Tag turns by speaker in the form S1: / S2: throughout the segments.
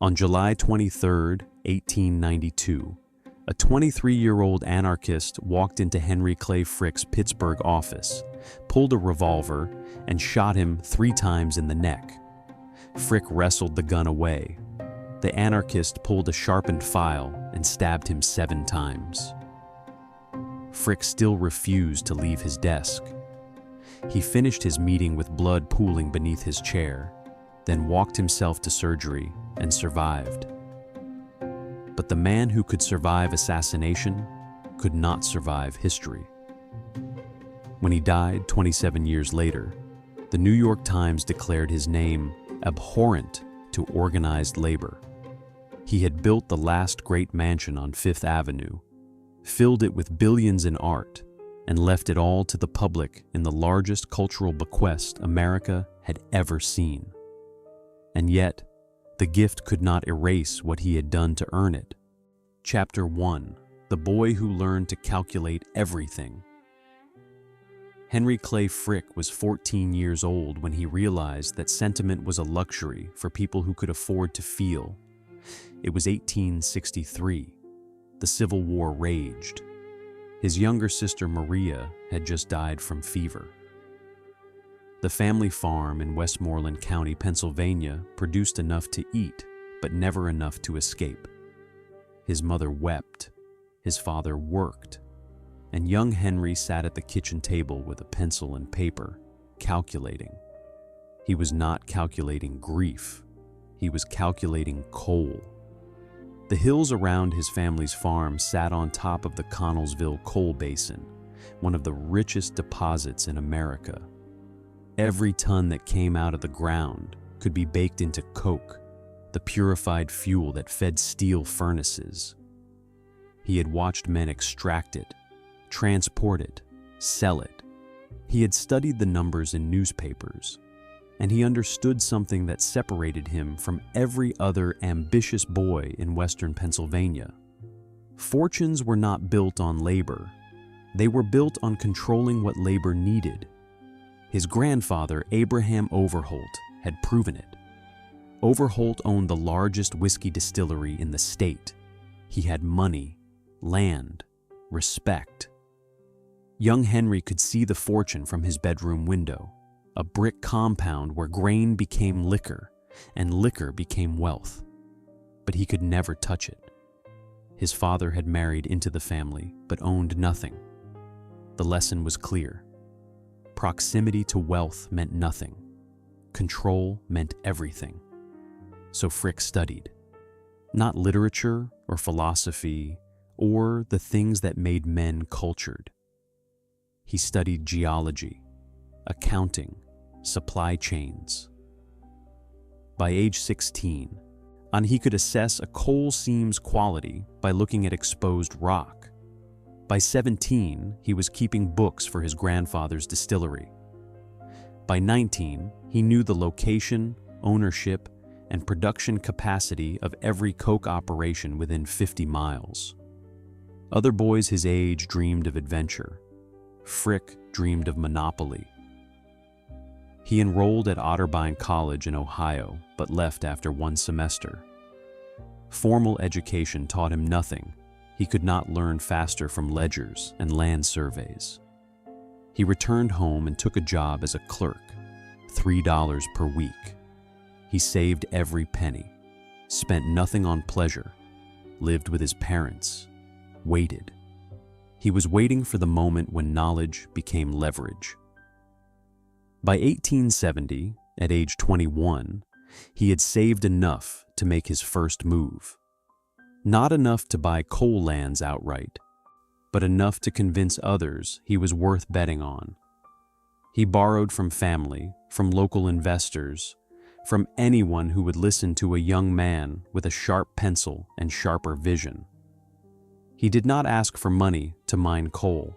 S1: On July 23, 1892, a 23-year-old anarchist walked into Henry Clay Frick's Pittsburgh office, pulled a revolver, and shot him 3 times in the neck. Frick wrestled the gun away. The anarchist pulled a sharpened file and stabbed him 7 times. Frick still refused to leave his desk. He finished his meeting with blood pooling beneath his chair, then walked himself to surgery and survived. But the man who could survive assassination could not survive history. When he died 27 years later, the New York Times declared his name abhorrent to organized labor. He had built the last great mansion on Fifth Avenue, filled it with billions in art, and left it all to the public in the largest cultural bequest America had ever seen. And yet, the gift could not erase what he had done to earn it. Chapter 1: The Boy Who Learned to Calculate Everything. Henry Clay Frick was 14 years old when he realized that sentiment was a luxury for people who could afford to feel. It was 1863. The Civil War raged. His younger sister Maria had just died from fever. The family farm in Westmoreland County, Pennsylvania, produced enough to eat, but never enough to escape. His mother wept, his father worked, and young Henry sat at the kitchen table with a pencil and paper, calculating. He was not calculating grief, he was calculating coal. The hills around his family's farm sat on top of the Connellsville coal basin, one of the richest deposits in America. Every ton that came out of the ground could be baked into coke, the purified fuel that fed steel furnaces. He had watched men extract it, transport it, sell it. He had studied the numbers in newspapers, and he understood something that separated him from every other ambitious boy in Western Pennsylvania. Fortunes were not built on labor. They were built on controlling what labor needed. His grandfather, Abraham Overholt, had proven it. Overholt owned the largest whiskey distillery in the state. He had money, land, respect. Young Henry could see the fortune from his bedroom window, a brick compound where grain became liquor and liquor became wealth. But he could never touch it. His father had married into the family but owned nothing. The lesson was clear. Proximity to wealth meant nothing. Control meant everything. So Frick studied. Not literature or philosophy or the things that made men cultured. He studied geology, accounting, supply chains. By age 16, he could assess a coal seam's quality by looking at exposed rock. By 17, he was keeping books for his grandfather's distillery. By 19, he knew the location, ownership, and production capacity of every coke operation within 50 miles. Other boys his age dreamed of adventure. Frick dreamed of monopoly. He enrolled at Otterbein College in Ohio, but left after 1 semester. Formal education taught him nothing. He could not learn faster from ledgers and land surveys. He returned home and took a job as a clerk, $3 per week. He saved every penny, spent nothing on pleasure, lived with his parents, waited. He was waiting for the moment when knowledge became leverage. By 1870, at age 21, he had saved enough to make his first move. Not enough to buy coal lands outright, but enough to convince others he was worth betting on. He borrowed from family, from local investors, from anyone who would listen to a young man with a sharp pencil and sharper vision. He did not ask for money to mine coal.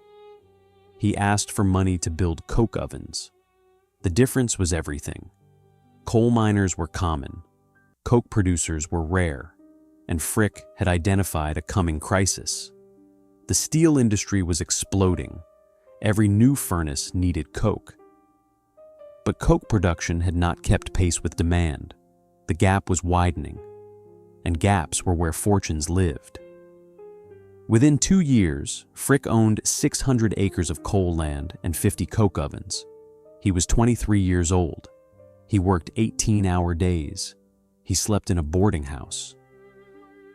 S1: He asked for money to build coke ovens. The difference was everything. Coal miners were common, coke producers were rare, and Frick had identified a coming crisis. The steel industry was exploding. Every new furnace needed coke. But coke production had not kept pace with demand. The gap was widening. and gaps were where fortunes lived. Within 2 years, Frick owned 600 acres of coal land and 50 coke ovens. He was 23 years old. He worked 18-hour days. He slept in a boarding house.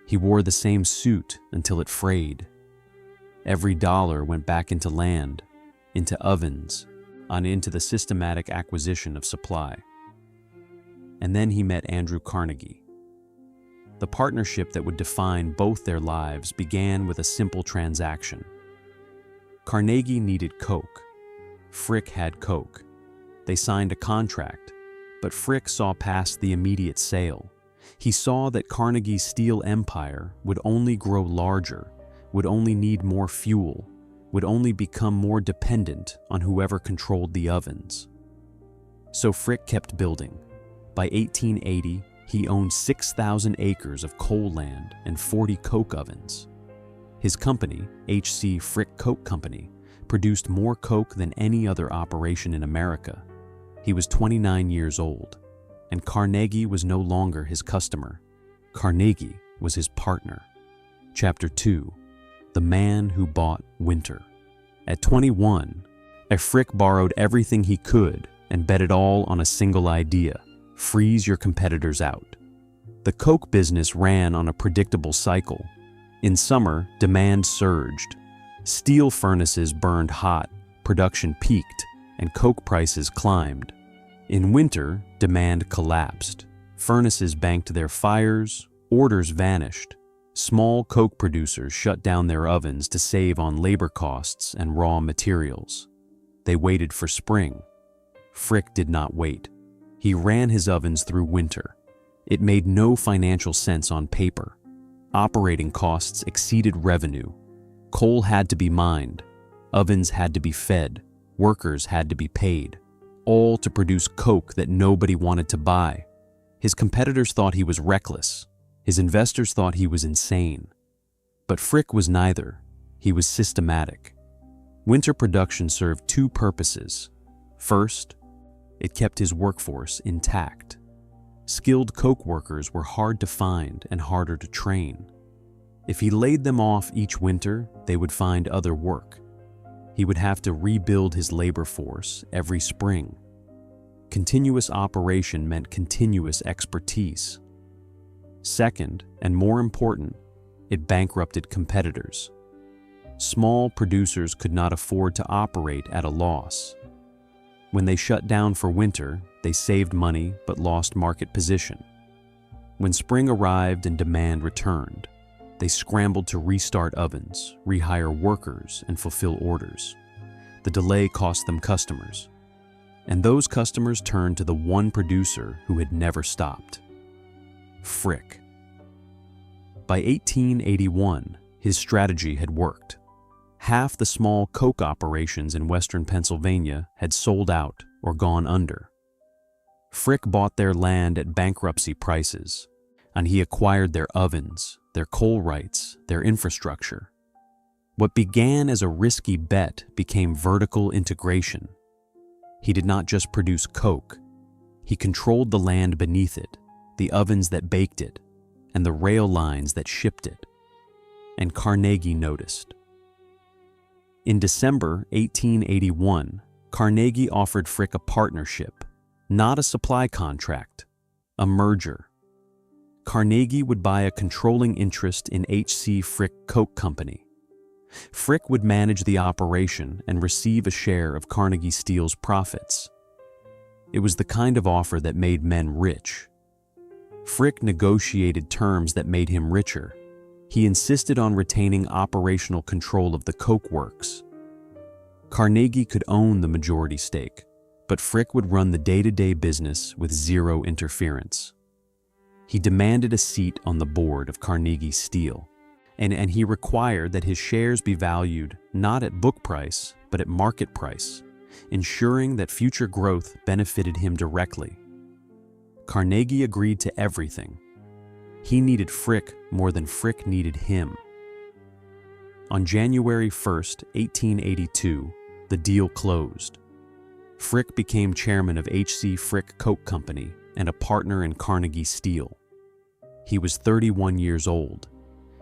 S1: He wore the same suit until it frayed. Every dollar went back into land, into ovens, and into the systematic acquisition of supply. And then he met Andrew Carnegie. The partnership that would define both their lives began with a simple transaction. Carnegie needed coke. Frick had coke. They signed a contract, but Frick saw past the immediate sale. He saw that Carnegie's steel empire would only grow larger, would only need more fuel, would only become more dependent on whoever controlled the ovens. So Frick kept building. By 1880, he owned 6,000 acres of coal land and 40 coke ovens. His company, H.C. Frick Coke Company, produced more coke than any other operation in America. He was 29 years old, and Carnegie was no longer his customer. Carnegie was his partner. Chapter 2: The Man Who Bought Winter. At 21, Frick borrowed everything he could and bet it all on a single idea: freeze your competitors out. The coke business ran on a predictable cycle. In summer, demand surged. Steel furnaces burned hot, production peaked, and coke prices climbed. In winter, demand collapsed. Furnaces banked their fires, orders vanished. Small coke producers shut down their ovens to save on labor costs and raw materials. They waited for spring. Frick did not wait. He ran his ovens through winter. It made no financial sense on paper. Operating costs exceeded revenue. Coal had to be mined. Ovens had to be fed. Workers had to be paid. All to produce coke that nobody wanted to buy. His competitors thought he was reckless. His investors thought he was insane. But Frick was neither. He was systematic. Winter production served two purposes. First, it kept his workforce intact. Skilled coke workers were hard to find and harder to train. If he laid them off each winter, they would find other work. He would have to rebuild his labor force every spring. Continuous operation meant continuous expertise. Second, and more important, it bankrupted competitors. Small producers could not afford to operate at a loss. When they shut down for winter, they saved money but lost market position. When spring arrived and demand returned, they scrambled to restart ovens, rehire workers, and fulfill orders. The delay cost them customers. And those customers turned to the one producer who had never stopped: Frick. By 1881, his strategy had worked. Half the small coke operations in western Pennsylvania had sold out or gone under. Frick bought their land at bankruptcy prices, and he acquired their ovens, their coal rights, their infrastructure. What began as a risky bet became vertical integration. He did not just produce coke. He controlled the land beneath it, the ovens that baked it, and the rail lines that shipped it. And Carnegie noticed. In December 1881, Carnegie offered Frick a partnership, not a supply contract, a merger. Carnegie would buy a controlling interest in H.C. Frick Coke Company. Frick would manage the operation and receive a share of Carnegie Steel's profits. It was the kind of offer that made men rich. Frick negotiated terms that made him richer. He insisted on retaining operational control of the coke works. Carnegie could own the majority stake, but Frick would run the day-to-day business with zero interference. He demanded a seat on the board of Carnegie Steel, and he required that his shares be valued not at book price, but at market price, ensuring that future growth benefited him directly. Carnegie agreed to everything. He needed Frick more than Frick needed him. On January 1st, 1882, the deal closed. Frick became chairman of H.C. Frick Coke Company and a partner in Carnegie Steel. He was 31 years old.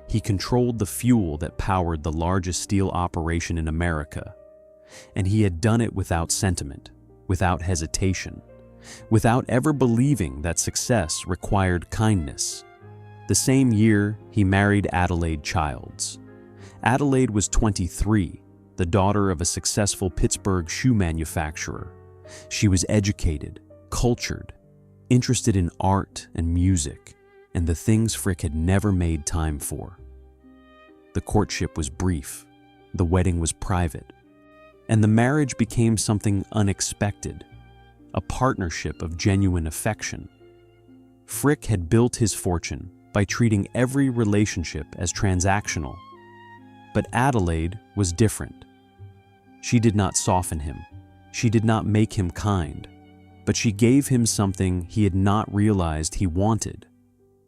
S1: He controlled the fuel that powered the largest steel operation in America. And he had done it without sentiment, without hesitation, without ever believing that success required kindness. The same year, he married Adelaide Childs. Adelaide was 23, the daughter of a successful Pittsburgh shoe manufacturer. She was educated, cultured, interested in art and music, and the things Frick had never made time for. The courtship was brief, the wedding was private, and the marriage became something unexpected, a partnership of genuine affection. Frick had built his fortune by treating every relationship as transactional. But Adelaide was different. She did not soften him. She did not make him kind. But she gave him something he had not realized he wanted,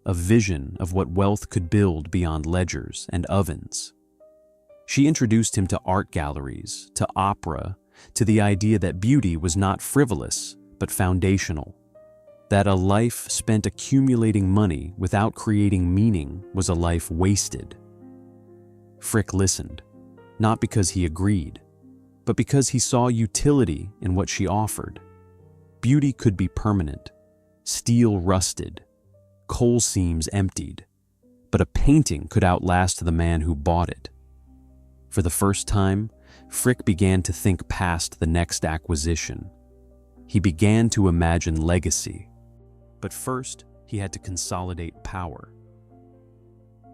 S1: a vision of what wealth could build beyond ledgers and ovens. She introduced him to art galleries, to opera, to the idea that beauty was not frivolous, but foundational, that a life spent accumulating money without creating meaning was a life wasted. Frick listened, not because he agreed, but because he saw utility in what she offered. Beauty could be permanent, steel rusted, coal seams emptied, but a painting could outlast the man who bought it. For the first time, Frick began to think past the next acquisition. He began to imagine legacy. But first, he had to consolidate power.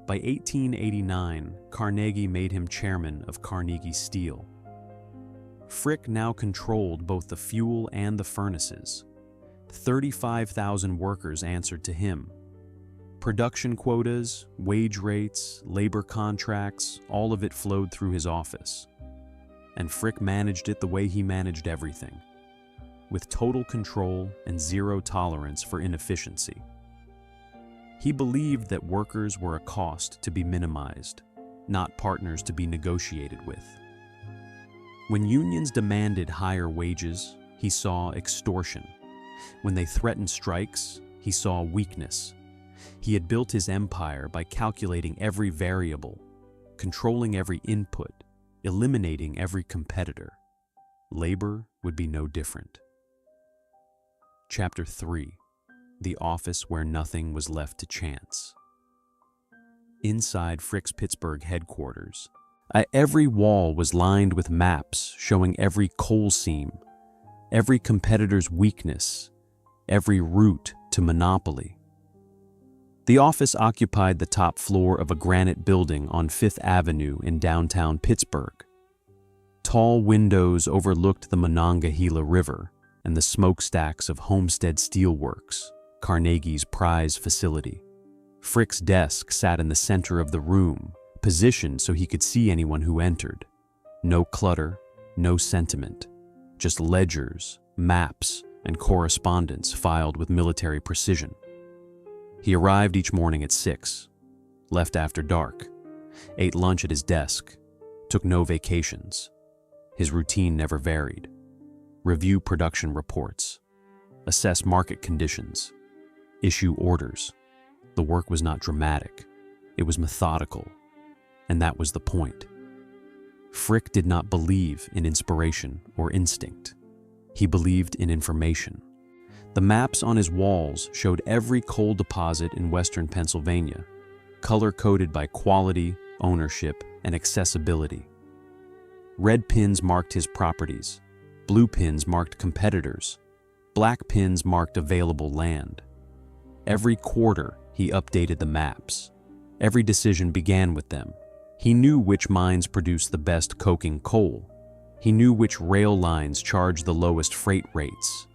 S1: By 1889, Carnegie made him chairman of Carnegie Steel. Frick now controlled both the fuel and the furnaces. 35,000 workers answered to him. Production quotas, wage rates, labor contracts, all of it flowed through his office. And Frick managed it the way he managed everything, with total control and zero tolerance for inefficiency. He believed that workers were a cost to be minimized, not partners to be negotiated with. When unions demanded higher wages, he saw extortion. When they threatened strikes, he saw weakness. He had built his empire by calculating every variable, controlling every input, eliminating every competitor. Labor would be no different. Chapter 3. The office where nothing was left to chance. Inside Frick's Pittsburgh headquarters, every wall was lined with maps showing every coal seam, every competitor's weakness, every route to monopoly. The office occupied the top floor of a granite building on Fifth Avenue in downtown Pittsburgh. Tall windows overlooked the Monongahela River and the smokestacks of Homestead Steelworks, Carnegie's prize facility. Frick's desk sat in the center of the room, positioned so he could see anyone who entered. No clutter, no sentiment, just ledgers, maps, and correspondence filed with military precision. He arrived each morning at 6, left after dark, ate lunch at his desk, took no vacations. His routine never varied. Review production reports, assess market conditions, issue orders. The work was not dramatic. It was methodical. And that was the point. Frick did not believe in inspiration or instinct. He believed in information. The maps on his walls showed every coal deposit in western Pennsylvania, color-coded by quality, ownership, and accessibility. Red pins marked his properties. Blue pins marked competitors. Black pins marked available land. Every quarter, he updated the maps. Every decision began with them. He knew which mines produced the best coking coal. He knew which rail lines charged the lowest freight rates.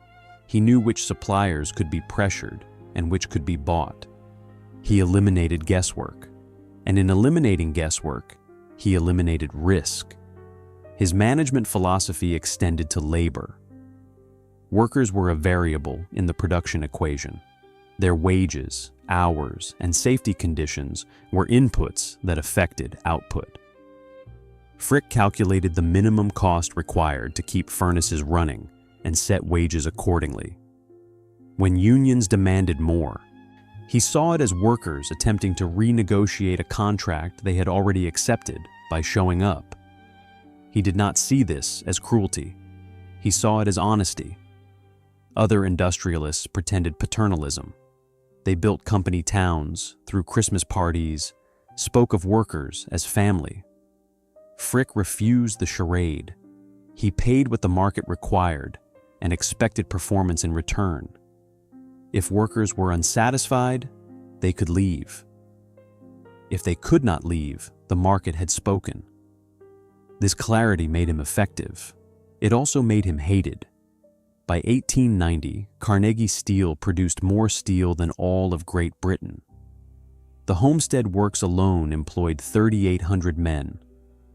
S1: He knew which suppliers could be pressured and which could be bought. He eliminated guesswork. And in eliminating guesswork, he eliminated risk. His management philosophy extended to labor. Workers were a variable in the production equation. Their wages, hours, and safety conditions were inputs that affected output. Frick calculated the minimum cost required to keep furnaces running and set wages accordingly. When unions demanded more, He saw it as workers attempting to renegotiate a contract they had already accepted by showing up. He did not see this as cruelty. He saw it as honesty. Other industrialists pretended paternalism. They built company towns, threw Christmas parties, spoke of workers as family. Frick refused the charade. He paid what the market required and expected performance in return. If workers were unsatisfied, they could leave. If they could not leave, the market had spoken. This clarity made him effective. It also made him hated. By 1890, Carnegie Steel produced more steel than all of Great Britain. The Homestead Works alone employed 3,800 men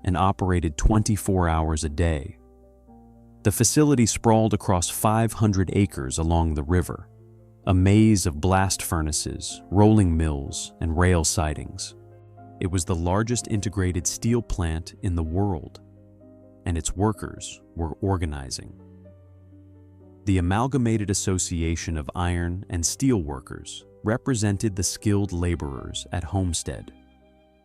S1: and operated 24 hours a day. The facility sprawled across 500 acres along the river, a maze of blast furnaces, rolling mills, and rail sidings. It was the largest integrated steel plant in the world, and its workers were organizing. The Amalgamated Association of Iron and Steel Workers represented the skilled laborers at Homestead.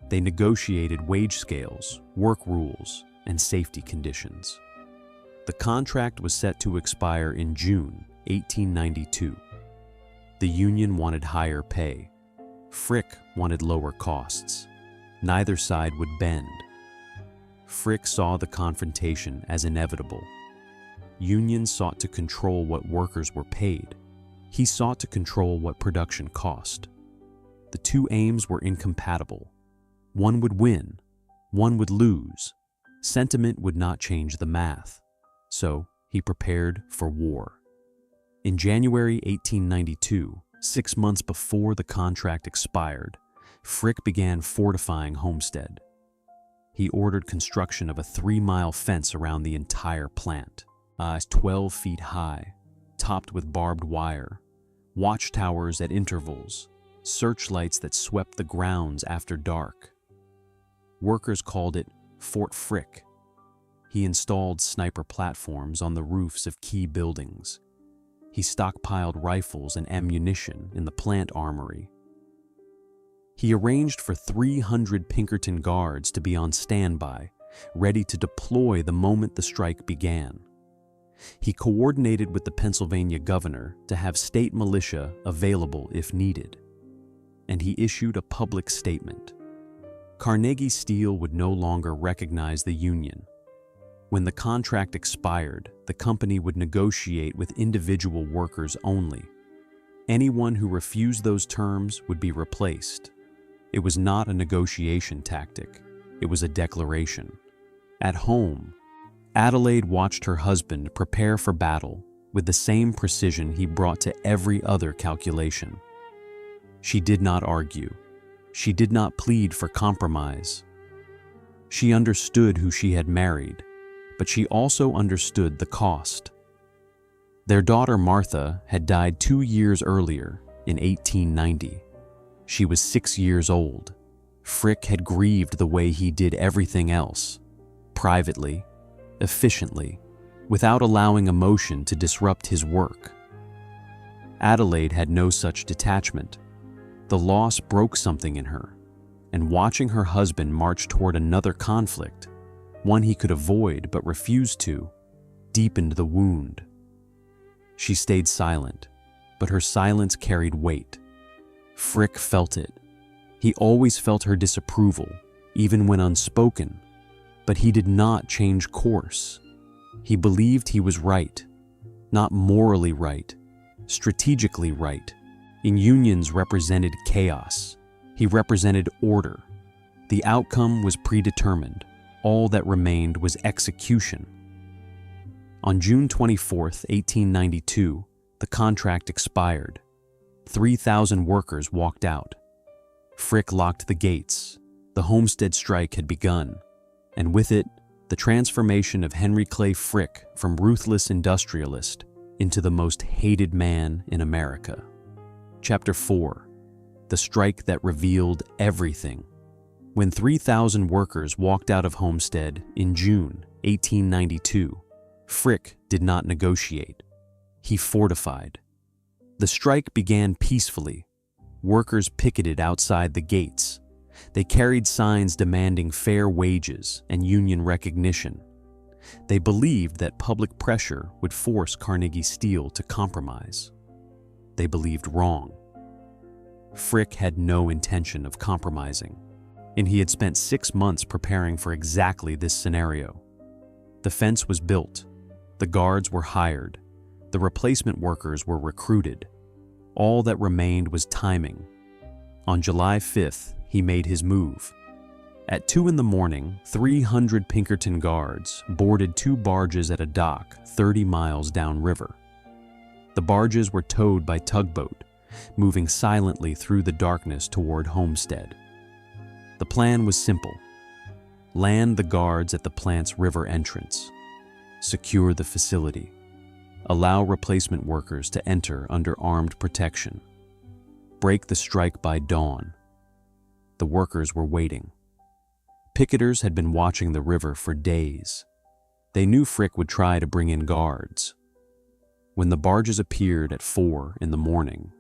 S1: They negotiated wage scales, work rules, and safety conditions. The contract was set to expire in June 1892. The union wanted higher pay. Frick wanted lower costs. Neither side would bend. Frick saw the confrontation as inevitable. Unions sought to control what workers were paid. He sought to control what production cost. The two aims were incompatible. One would win, one would lose. Sentiment would not change the math. So he prepared for war. In January 1892, 6 months before the contract expired, Frick began fortifying Homestead. He ordered construction of a 3-mile fence around the entire plant, 12 feet high, topped with barbed wire, watchtowers at intervals, searchlights that swept the grounds after dark. Workers called it Fort Frick. He installed sniper platforms on the roofs of key buildings. He stockpiled rifles and ammunition in the plant armory. He arranged for 300 Pinkerton guards to be on standby, ready to deploy the moment the strike began. He coordinated with the Pennsylvania governor to have state militia available if needed. And he issued a public statement. Carnegie Steel would no longer recognize the union. When the contract expired, the company would negotiate with individual workers only. Anyone who refused those terms would be replaced. It was not a negotiation tactic. It was a declaration. At home, Adelaide watched her husband prepare for battle with the same precision he brought to every other calculation. She did not argue. She did not plead for compromise. She understood who she had married, but she also understood the cost. Their daughter Martha had died 2 years earlier, in 1890. She was 6 years old. Frick had grieved the way he did everything else, privately, efficiently, without allowing emotion to disrupt his work. Adelaide had no such detachment. The loss broke something in her, and watching her husband march toward another conflict, one he could avoid but refused to, deepened the wound. She stayed silent, but her silence carried weight. Frick felt it. He always felt her disapproval, even when unspoken, but he did not change course. He believed he was right, not morally right, strategically right. In unions represented chaos. He represented order. The outcome was predetermined. All that remained was execution. On June 24, 1892, the contract expired. 3,000 workers walked out. Frick locked the gates. The Homestead strike had begun, and with it, the transformation of Henry Clay Frick from ruthless industrialist into the most hated man in America. Chapter 4. The strike that revealed everything. When 3,000 workers walked out of Homestead in June 1892, Frick did not negotiate. He fortified. The strike began peacefully, workers picketed outside the gates. They carried signs demanding fair wages and union recognition. They believed that public pressure would force Carnegie Steel to compromise. They believed wrong. Frick had no intention of compromising, and he had spent 6 months preparing for exactly this scenario. The fence was built, the guards were hired, the replacement workers were recruited. All that remained was timing. On July 5th, he made his move. At 2 in the morning, 300 Pinkerton guards boarded 2 barges at a dock 30 miles downriver. The barges were towed by tugboat, moving silently through the darkness toward Homestead. The plan was simple. Land the guards at the plant's river entrance. Secure the facility. Allow replacement workers to enter under armed protection. Break the strike by dawn. The workers were waiting. Picketers had been watching the river for days. They knew Frick would try to bring in guards. When the barges appeared at 4 in the morning,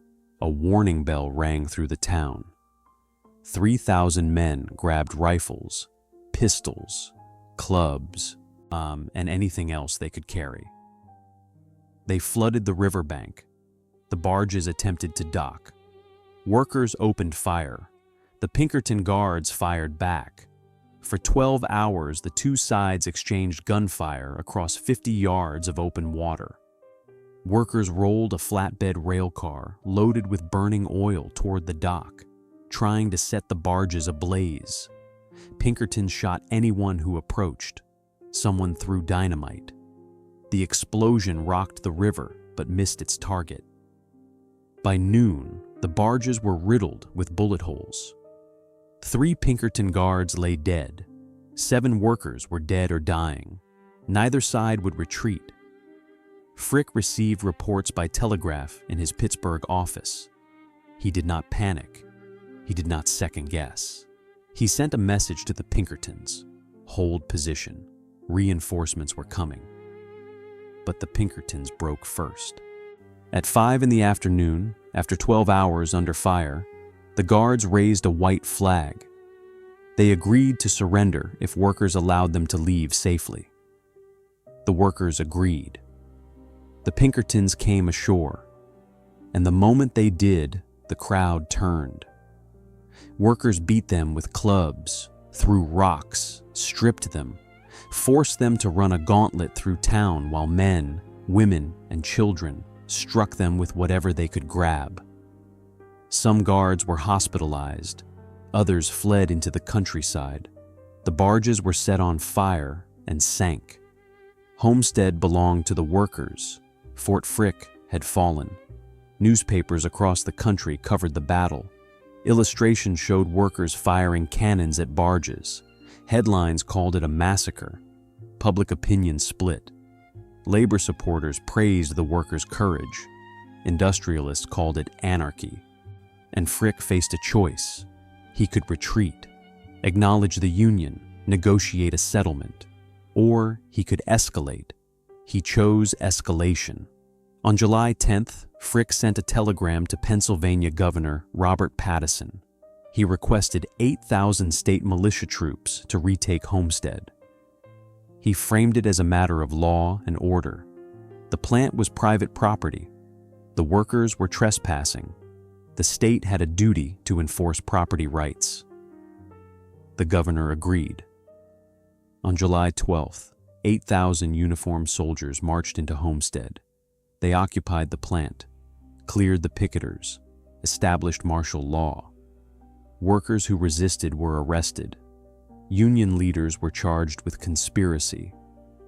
S1: a warning bell rang through the town. 3,000 men grabbed rifles, pistols, clubs, and anything else they could carry. They flooded the riverbank. The barges attempted to dock. Workers opened fire. The Pinkerton guards fired back. For 12 hours, the 2 sides exchanged gunfire across 50 yards of open water. Workers rolled a flatbed rail car loaded with burning oil toward the dock, trying to set the barges ablaze. Pinkerton shot anyone who approached. Someone threw dynamite. The explosion rocked the river but missed its target. By noon, the barges were riddled with bullet holes. 3 Pinkerton guards lay dead. 7 workers were dead or dying. Neither side would retreat. Frick received reports by telegraph in his Pittsburgh office. He did not panic. He did not second guess. He sent a message to the Pinkertons. Hold position. Reinforcements were coming. But the Pinkertons broke first. At 5 in the afternoon, after 12 hours under fire, the guards raised a white flag. They agreed to surrender if workers allowed them to leave safely. The workers agreed. The Pinkertons came ashore, and the moment they did, the crowd turned. Workers beat them with clubs, threw rocks, stripped them, forced them to run a gauntlet through town while men, women, and children struck them with whatever they could grab. Some guards were hospitalized, others fled into the countryside. The barges were set on fire and sank. Homestead belonged to the workers. Fort Frick had fallen. Newspapers across the country covered the battle. Illustrations showed workers firing cannons at barges. Headlines called it a massacre. Public opinion split. Labor supporters praised the workers' courage. Industrialists called it anarchy. And Frick faced a choice. He could retreat, acknowledge the union, negotiate a settlement, or he could escalate. He chose escalation. On July 10th, Frick sent a telegram to Pennsylvania Governor Robert Pattison. He requested 8,000 state militia troops to retake Homestead. He framed it as a matter of law and order. The plant was private property. The workers were trespassing. The state had a duty to enforce property rights. The governor agreed. On July 12th, 8,000 uniformed soldiers marched into Homestead. They occupied the plant, cleared the picketers, established martial law. Workers who resisted were arrested. Union leaders were charged with conspiracy,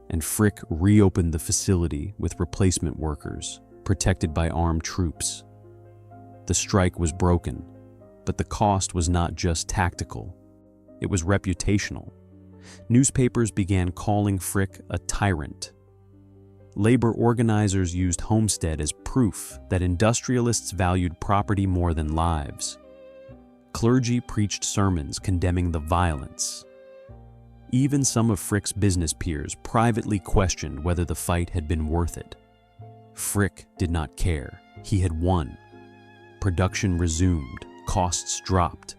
S1: and Frick reopened the facility with replacement workers, protected by armed troops. The strike was broken, but the cost was not just tactical. It was reputational. Newspapers began calling Frick a tyrant. Labor organizers used Homestead as proof that industrialists valued property more than lives. Clergy preached sermons condemning the violence. Even some of Frick's business peers privately questioned whether the fight had been worth it. Frick did not care. He had won. Production resumed, costs dropped,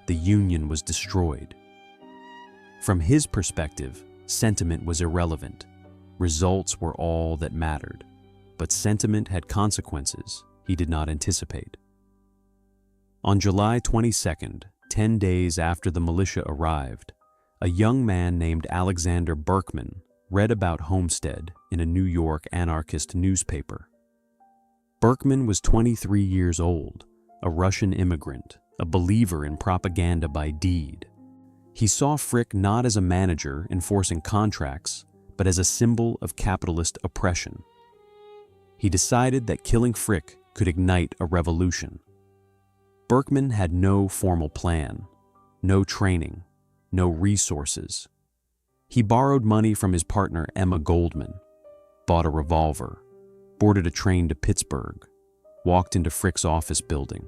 S1: the union was destroyed. From his perspective, sentiment was irrelevant. Results were all that mattered, but sentiment had consequences he did not anticipate. On July 22nd, 10 days after the militia arrived, a young man named Alexander Berkman read about Homestead in a New York anarchist newspaper. Berkman was 23 years old, a Russian immigrant, a believer in propaganda by deed. He saw Frick not as a manager enforcing contracts, but as a symbol of capitalist oppression. He decided that killing Frick could ignite a revolution. Berkman had no formal plan, no training, no resources. He borrowed money from his partner Emma Goldman, bought a revolver, boarded a train to Pittsburgh, walked into Frick's office building,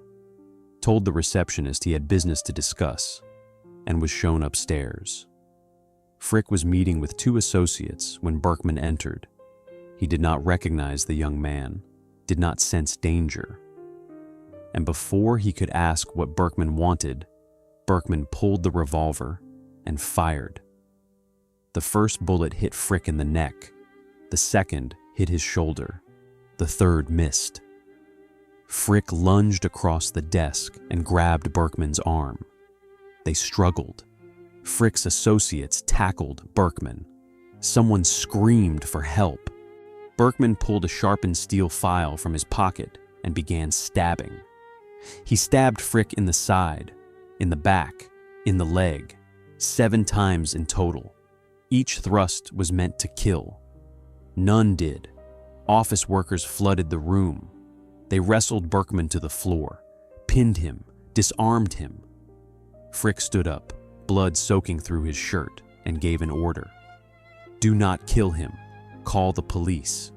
S1: told the receptionist he had business to discuss, and was shown upstairs. Frick was meeting with 2 associates when Berkman entered. He did not recognize the young man, did not sense danger. And before he could ask what Berkman wanted, Berkman pulled the revolver and fired. The first bullet hit Frick in the neck, the second hit his shoulder, the third missed. Frick lunged across the desk and grabbed Berkman's arm. They struggled. Frick's associates tackled Berkman. Someone screamed for help. Berkman pulled a sharpened steel file from his pocket and began stabbing. He stabbed Frick in the side, in the back, in the leg, 7 times in total. Each thrust was meant to kill. None did. Office workers flooded the room. They wrestled Berkman to the floor, pinned him, disarmed him. Frick stood up, blood soaking through his shirt, and gave an order. "Do not kill him. Call the police."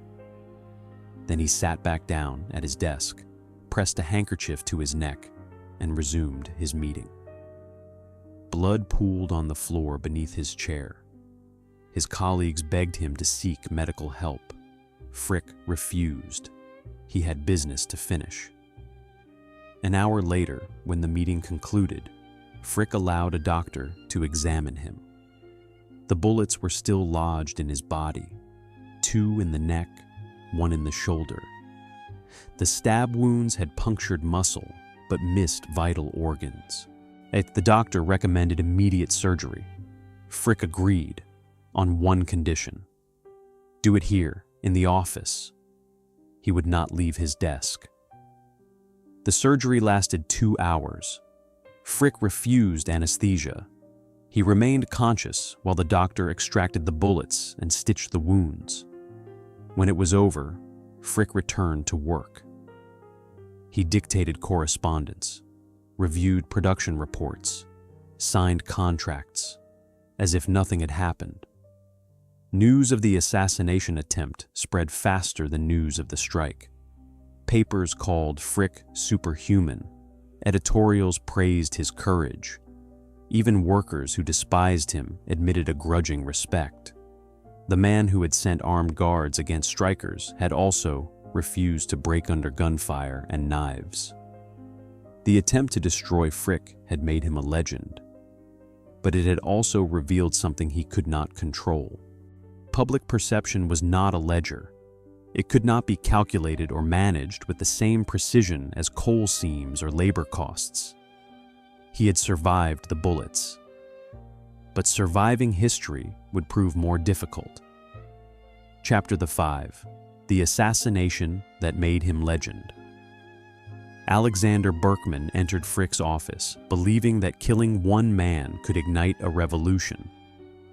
S1: Then he sat back down at his desk, pressed a handkerchief to his neck, and resumed his meeting. Blood pooled on the floor beneath his chair. His colleagues begged him to seek medical help. Frick refused. He had business to finish. An hour later, when the meeting concluded, Frick allowed a doctor to examine him. The bullets were still lodged in his body, 2 in the neck, 1 in the shoulder. The stab wounds had punctured muscle, but missed vital organs. The doctor recommended immediate surgery. Frick agreed, on one condition: do it here, in the office. He would not leave his desk. The surgery lasted 2 hours. Frick refused anesthesia. He remained conscious while the doctor extracted the bullets and stitched the wounds. When it was over, Frick returned to work. He dictated correspondence, reviewed production reports, signed contracts, as if nothing had happened. News of the assassination attempt spread faster than news of the strike. Papers called Frick superhuman. Editorials praised his courage. Even workers who despised him admitted a grudging respect. The man who had sent armed guards against strikers had also refused to break under gunfire and knives. The attempt to destroy Frick had made him a legend, but it had also revealed something he could not control. Public perception was not a ledger. It could not be calculated or managed with the same precision as coal seams or labor costs. He had survived the bullets, but surviving history would prove more difficult. Chapter 5: The Assassination That Made Him Legend. Alexander Berkman entered Frick's office, believing that killing one man could ignite a revolution,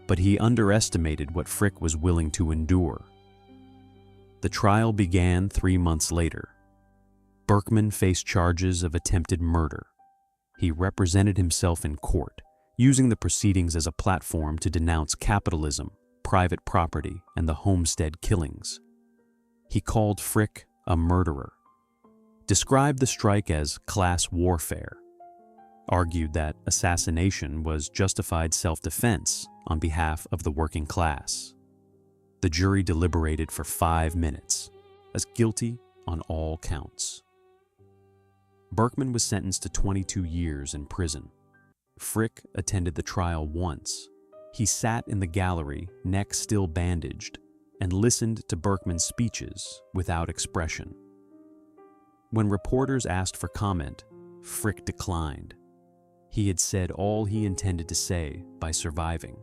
S1: but he underestimated what Frick was willing to endure. The trial began 3 months later. Berkman faced charges of attempted murder. He represented himself in court, using the proceedings as a platform to denounce capitalism, private property, and the Homestead killings. He called Frick a murderer, described the strike as class warfare, argued that assassination was justified self-defense on behalf of the working class. The jury deliberated for 5 minutes, as guilty on all counts. Berkman was sentenced to 22 years in prison. Frick attended the trial once. He sat in the gallery, neck still bandaged, and listened to Berkman's speeches without expression. When reporters asked for comment, Frick declined. He had said all he intended to say by surviving.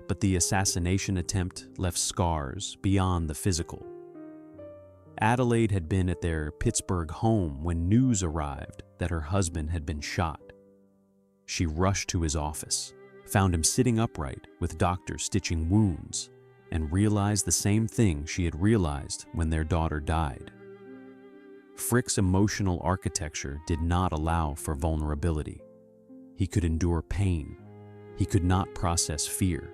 S1: But the assassination attempt left scars beyond the physical. Adelaide had been at their Pittsburgh home when news arrived that her husband had been shot. She rushed to his office, found him sitting upright with doctors stitching wounds, and realized the same thing she had realized when their daughter died. Frick's emotional architecture did not allow for vulnerability. He could endure pain. He could not process fear.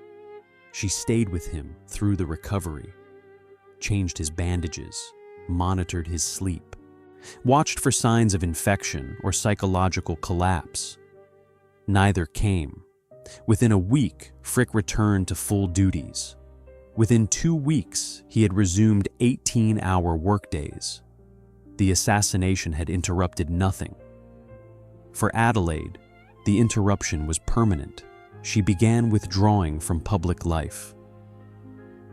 S1: She stayed with him through the recovery, changed his bandages, monitored his sleep, watched for signs of infection or psychological collapse. Neither came. Within a week, Frick returned to full duties. Within 2 weeks, he had resumed 18-hour workdays. The assassination had interrupted nothing. For Adelaide, the interruption was permanent. She began withdrawing from public life.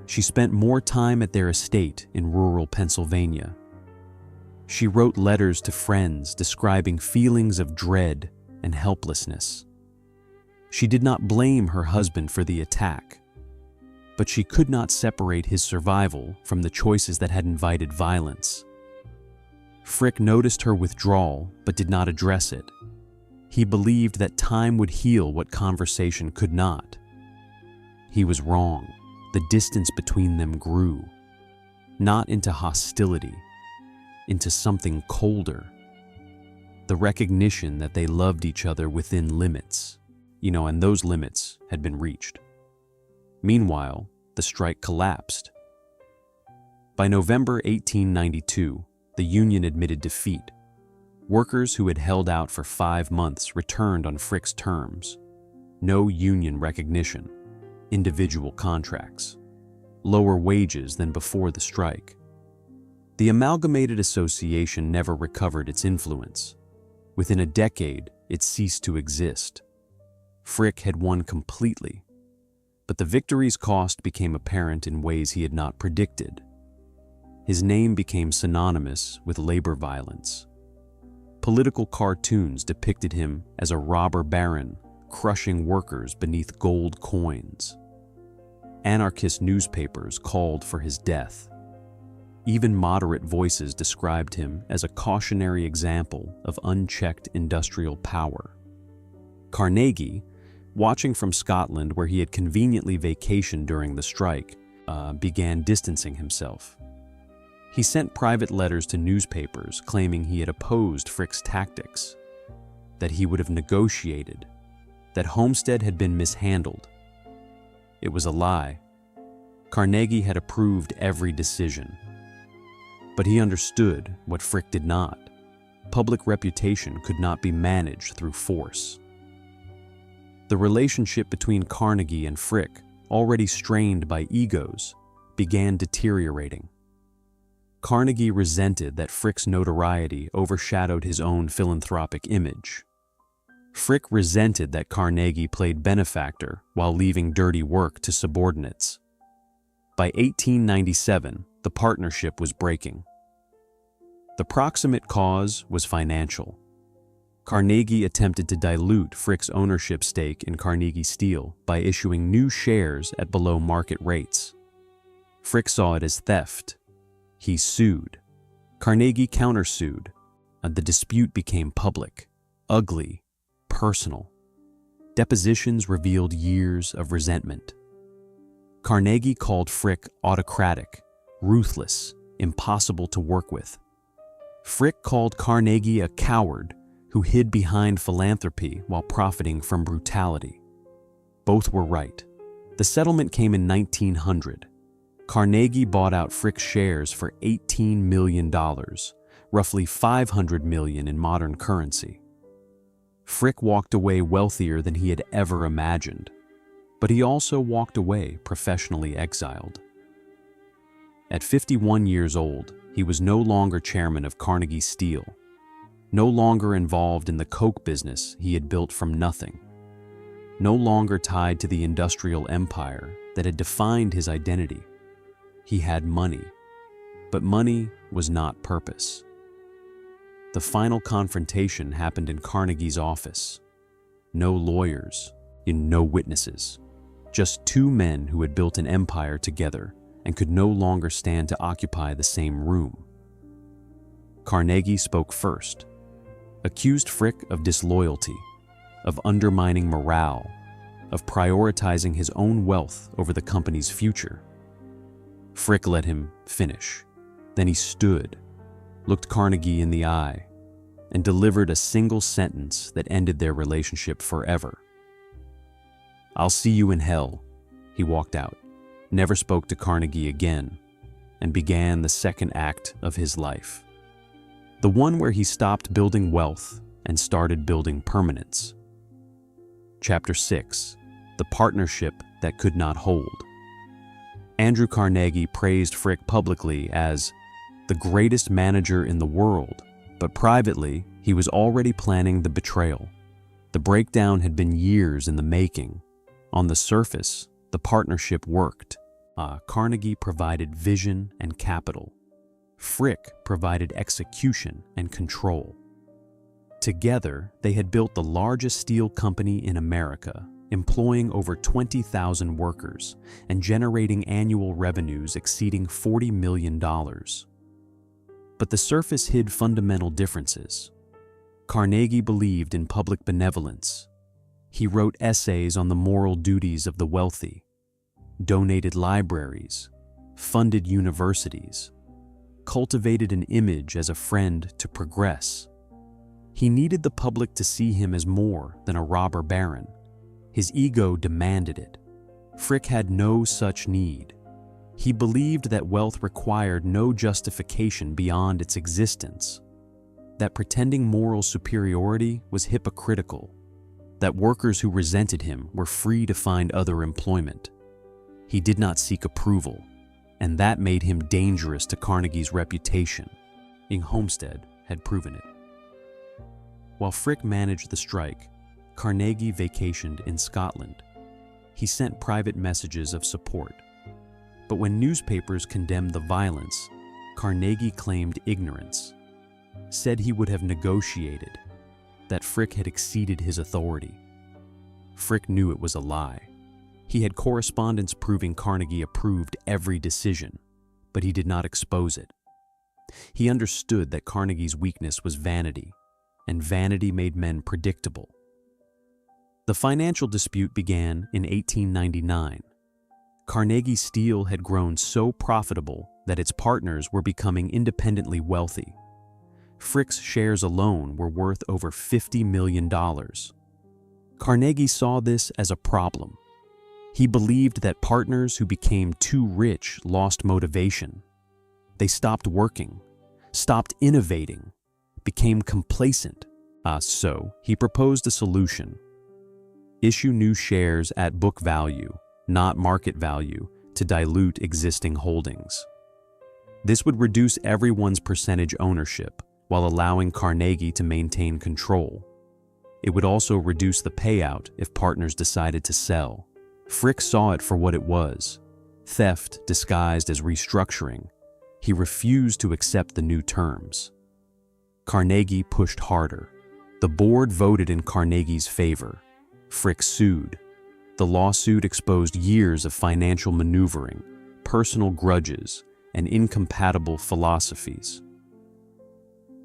S1: She spent more time at their estate in rural Pennsylvania. She wrote letters to friends describing feelings of dread and helplessness. She did not blame her husband for the attack, but she could not separate his survival from the choices that had invited violence. Frick noticed her withdrawal but did not address it. He believed that time would heal what conversation could not. He was wrong. The distance between them grew, not into hostility, into something colder. The recognition that they loved each other within limits, and those limits had been reached. Meanwhile, the strike collapsed. By November 1892, the union admitted defeat. Workers who had held out for 5 months returned on Frick's terms. No union recognition, individual contracts, lower wages than before the strike. The Amalgamated Association never recovered its influence. Within a decade, it ceased to exist. Frick had won completely, but the victory's cost became apparent in ways he had not predicted. His name became synonymous with labor violence. Political cartoons depicted him as a robber baron, crushing workers beneath gold coins. Anarchist newspapers called for his death. Even moderate voices described him as a cautionary example of unchecked industrial power. Carnegie, watching from Scotland where he had conveniently vacationed during the strike, began distancing himself. He sent private letters to newspapers claiming he had opposed Frick's tactics, that he would have negotiated, that Homestead had been mishandled. It was a lie. Carnegie had approved every decision. But he understood what Frick did not. Public reputation could not be managed through force. The relationship between Carnegie and Frick, already strained by egos, began deteriorating. Carnegie resented that Frick's notoriety overshadowed his own philanthropic image. Frick resented that Carnegie played benefactor while leaving dirty work to subordinates. By 1897, the partnership was breaking. The proximate cause was financial. Carnegie attempted to dilute Frick's ownership stake in Carnegie Steel by issuing new shares at below market rates. Frick saw it as theft. He sued. Carnegie countersued. The dispute became public, ugly, personal. Depositions revealed years of resentment. Carnegie called Frick autocratic, ruthless, impossible to work with. Frick called Carnegie a coward who hid behind philanthropy while profiting from brutality. Both were right. The settlement came in 1900. Carnegie bought out Frick's shares for $18 million, roughly $500 million in modern currency. Frick walked away wealthier than he had ever imagined, but he also walked away professionally exiled. At 51 years old, he was no longer chairman of Carnegie Steel. no longer involved in the coke business he had built from nothing, no longer tied to the industrial empire that had defined his identity. He had money, but money was not purpose. The final confrontation happened in Carnegie's office. No lawyers, and no witnesses. Just two men who had built an empire together and could no longer stand to occupy the same room. Carnegie spoke first, accused Frick of disloyalty, of undermining morale, of prioritizing his own wealth over the company's future. Frick let him finish. Then he stood, looked Carnegie in the eye, and delivered a single sentence that ended their relationship forever. "I'll see you in hell." He walked out, never spoke to Carnegie again, and began the second act of his life. The one where he stopped building wealth and started building permanence. Chapter 6: The Partnership That Could Not Hold. Andrew Carnegie praised Frick publicly as the greatest manager in the world, but privately, he was already planning the betrayal. The breakdown had been years in the making. On the surface, the partnership worked. Carnegie provided vision and capital. Frick provided execution and control. Together, they had built the largest steel company in America, employing over 20,000 workers and generating annual revenues exceeding $40 million. But the surface hid fundamental differences. Carnegie believed in public benevolence. He wrote essays on the moral duties of the wealthy, donated libraries, funded universities, cultivated an image as a friend to progress. He needed the public to see him as more than a robber baron. His ego demanded it. Frick had no such need. He believed that wealth required no justification beyond its existence, that pretending moral superiority was hypocritical, that workers who resented him were free to find other employment. He did not seek approval, and that made him dangerous to Carnegie's reputation. Ing Homestead had proven it. While Frick managed the strike, Carnegie vacationed in Scotland. He sent private messages of support. But when newspapers condemned the violence, Carnegie claimed ignorance, said he would have negotiated, that Frick had exceeded his authority. Frick knew it was a lie. He had correspondence proving Carnegie approved every decision, but he did not expose it. He understood that Carnegie's weakness was vanity, and vanity made men predictable. The financial dispute began in 1899. Carnegie Steel had grown so profitable that its partners were becoming independently wealthy. Frick's shares alone were worth over $50 million. Carnegie saw this as a problem. He believed that partners who became too rich lost motivation. They stopped working, stopped innovating, became complacent. So he proposed a solution. Issue new shares at book value, not market value, to dilute existing holdings. This would reduce everyone's percentage ownership while allowing Carnegie to maintain control. It would also reduce the payout if partners decided to sell. Frick saw it for what it was, theft disguised as restructuring. He refused to accept the new terms. Carnegie pushed harder. The board voted in Carnegie's favor. Frick sued. The lawsuit exposed years of financial maneuvering, personal grudges, and incompatible philosophies.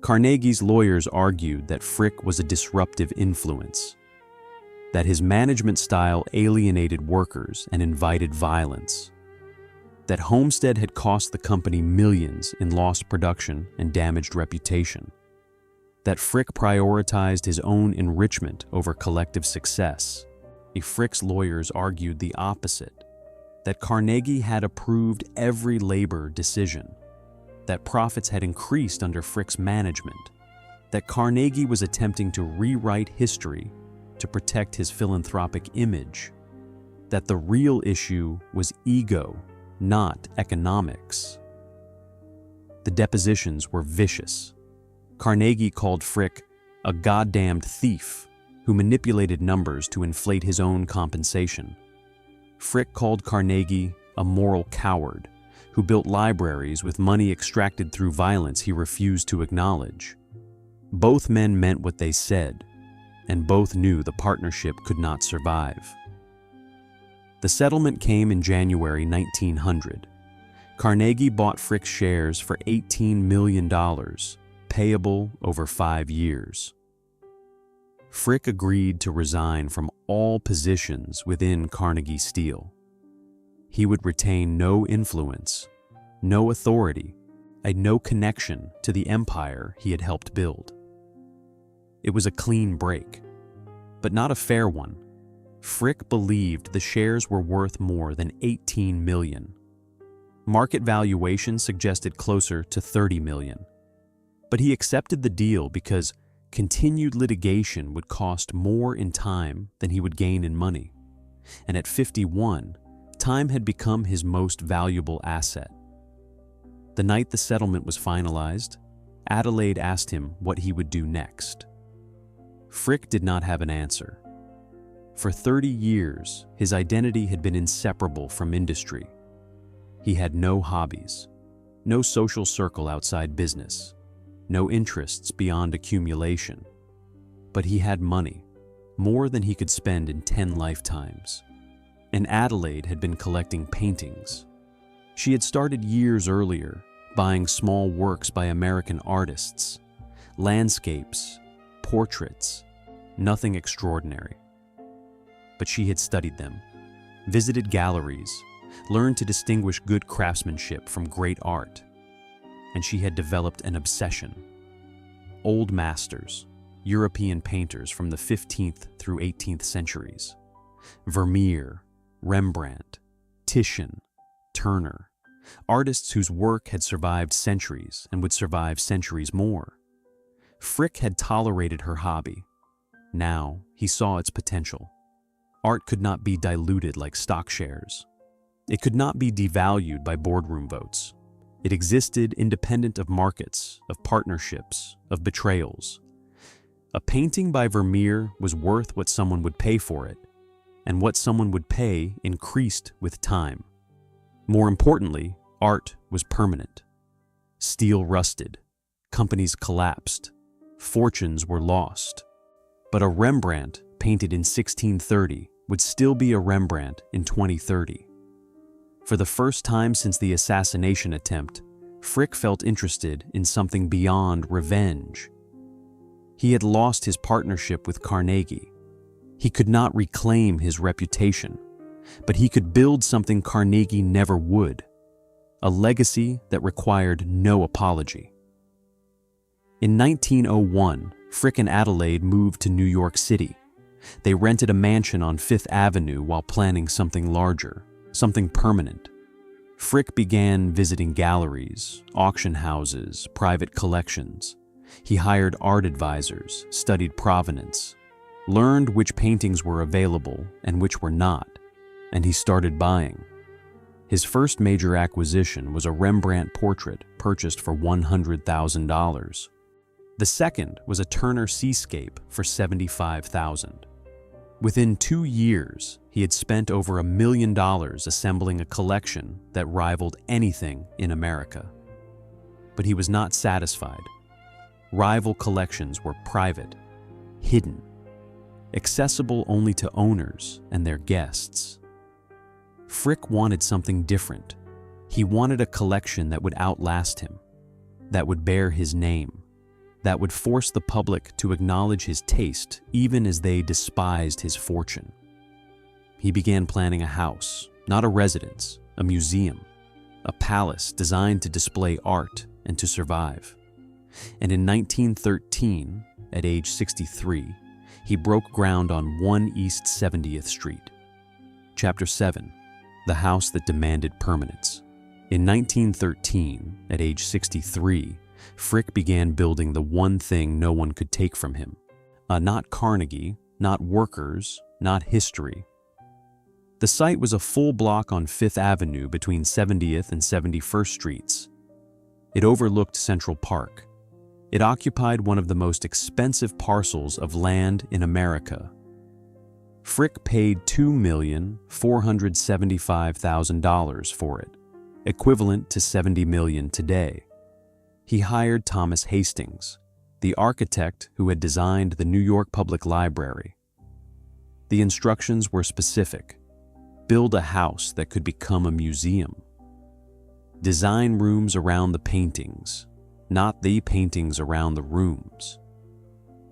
S1: Carnegie's lawyers argued that Frick was a disruptive influence, that his management style alienated workers and invited violence, that Homestead had cost the company millions in lost production and damaged reputation, that Frick prioritized his own enrichment over collective success. Frick's lawyers argued the opposite, that Carnegie had approved every labor decision, that profits had increased under Frick's management, that Carnegie was attempting to rewrite history to protect his philanthropic image, that the real issue was ego, not economics. The depositions were vicious. Carnegie called Frick a goddamned thief who manipulated numbers to inflate his own compensation. Frick called Carnegie a moral coward who built libraries with money extracted through violence he refused to acknowledge. Both men meant what they said, and both knew the partnership could not survive. The settlement came in January 1900. Carnegie bought Frick's shares for $18 million, payable over 5 years. Frick agreed to resign from all positions within Carnegie Steel. He would retain no influence, no authority, and no connection to the empire he had helped build. It was a clean break, but not a fair one. Frick believed the shares were worth more than $18 million. Market valuation suggested closer to $30 million. But he accepted the deal because continued litigation would cost more in time than he would gain in money. And at 51, time had become his most valuable asset. The night the settlement was finalized, Adelaide asked him what he would do next. Frick did not have an answer. For 30 years, his identity had been inseparable from industry. He had no hobbies, no social circle outside business, no interests beyond accumulation. But he had money, more than he could spend in 10 lifetimes. And Adelaide had been collecting paintings. She had started years earlier, buying small works by American artists, landscapes, portraits, nothing extraordinary. But she had studied them, visited galleries, learned to distinguish good craftsmanship from great art, and she had developed an obsession. Old masters, European painters from the 15th through 18th centuries, Vermeer, Rembrandt, Titian, Turner, artists whose work had survived centuries and would survive centuries more. Frick had tolerated her hobby. Now he saw its potential. Art could not be diluted like stock shares. It could not be devalued by boardroom votes. It existed independent of markets, of partnerships, of betrayals. A painting by Vermeer was worth what someone would pay for it, and what someone would pay increased with time. More importantly, art was permanent. Steel rusted, companies collapsed, fortunes were lost. But a Rembrandt painted in 1630 would still be a Rembrandt in 2030. For the first time since the assassination attempt, Frick felt interested in something beyond revenge. He had lost his partnership with Carnegie. He could not reclaim his reputation, but he could build something Carnegie never would, a legacy that required no apology. In 1901, Frick and Adelaide moved to New York City. They rented a mansion on Fifth Avenue while planning something larger, something permanent. Frick began visiting galleries, auction houses, private collections. He hired art advisors, studied provenance, learned which paintings were available and which were not, and he started buying. His first major acquisition was a Rembrandt portrait purchased for $100,000. The second was a Turner seascape for $75,000. Within 2 years, he had spent over $1 million assembling a collection that rivaled anything in America. But he was not satisfied. Rival collections were private, hidden, accessible only to owners and their guests. Frick wanted something different. He wanted a collection that would outlast him, that would bear his name, that would force the public to acknowledge his taste even as they despised his fortune. He began planning a house, not a residence, a museum, a palace designed to display art and to survive. And in 1913, at age 63, he broke ground on 1 East 70th Street. Chapter 7, The House That Demanded Permanence. In 1913, at age 63, Frick began building the one thing no one could take from him. Not Carnegie, not workers, not history. The site was a full block on Fifth Avenue between 70th and 71st Streets. It overlooked Central Park. It occupied one of the most expensive parcels of land in America. Frick paid $2,475,000 for it, equivalent to $70 million today. He hired Thomas Hastings, the architect who had designed the New York Public Library. The instructions were specific: build a house that could become a museum. Design rooms around the paintings, not the paintings around the rooms.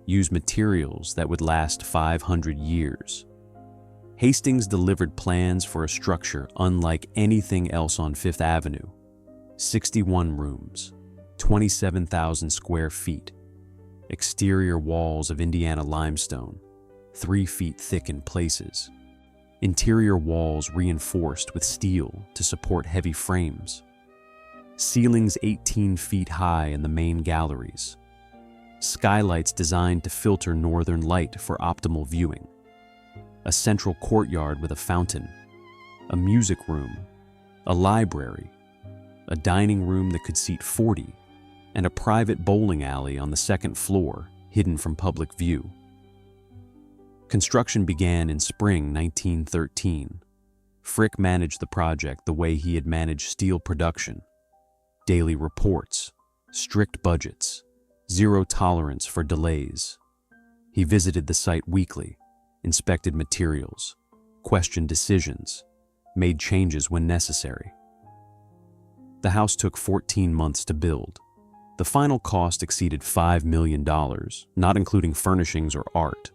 S1: Use materials that would last 500 years. Hastings delivered plans for a structure unlike anything else on Fifth Avenue. 61 rooms, 27,000 square feet. Exterior walls of Indiana limestone, 3 feet thick in places. Interior walls reinforced with steel to support heavy frames. Ceilings 18 feet high in the main galleries. Skylights designed to filter northern light for optimal viewing. A central courtyard with a fountain. A music room. A library. A dining room that could seat 40. And a private bowling alley on the second floor, hidden from public view. Construction began in spring 1913. Frick managed the project the way he had managed steel production. Daily reports, strict budgets, zero tolerance for delays. He visited the site weekly, inspected materials, questioned decisions, made changes when necessary. The house took 14 months to build. The final cost exceeded $5 million, not including furnishings or art.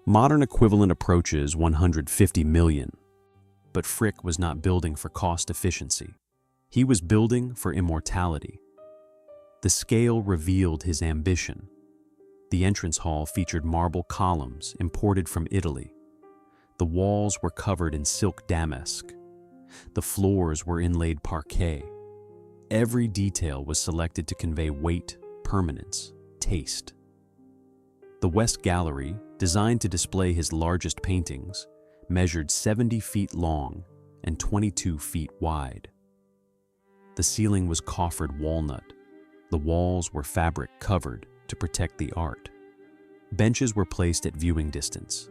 S1: Modern equivalent approaches $150 million, but Frick was not building for cost efficiency. He was building for immortality. The scale revealed his ambition. The entrance hall featured marble columns imported from Italy. The walls were covered in silk damask. The floors were inlaid parquet. Every detail was selected to convey weight, permanence, taste. The West Gallery, designed to display his largest paintings, measured 70 feet long and 22 feet wide. The ceiling was coffered walnut. The walls were fabric covered to protect the art. Benches were placed at viewing distance.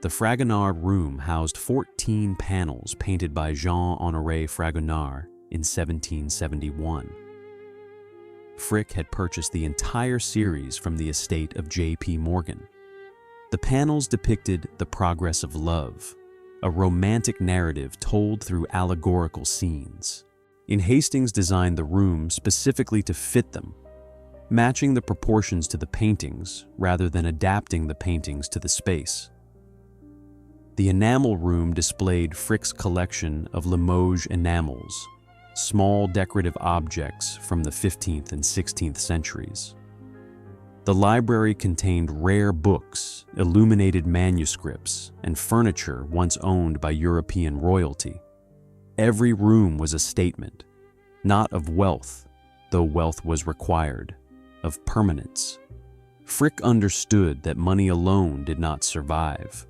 S1: The Fragonard room housed 14 panels painted by Jean-Honoré Fragonard in 1771. Frick had purchased the entire series from the estate of J.P. Morgan. The panels depicted the progress of love, a romantic narrative told through allegorical scenes. Hastings designed the room specifically to fit them, matching the proportions to the paintings rather than adapting the paintings to the space. The enamel room displayed Frick's collection of Limoges enamels, small decorative objects from the 15th and 16th centuries. The library contained rare books, illuminated manuscripts, and furniture once owned by European royalty. Every room was a statement, not of wealth, though wealth was required, of permanence. Frick understood that money alone did not survive.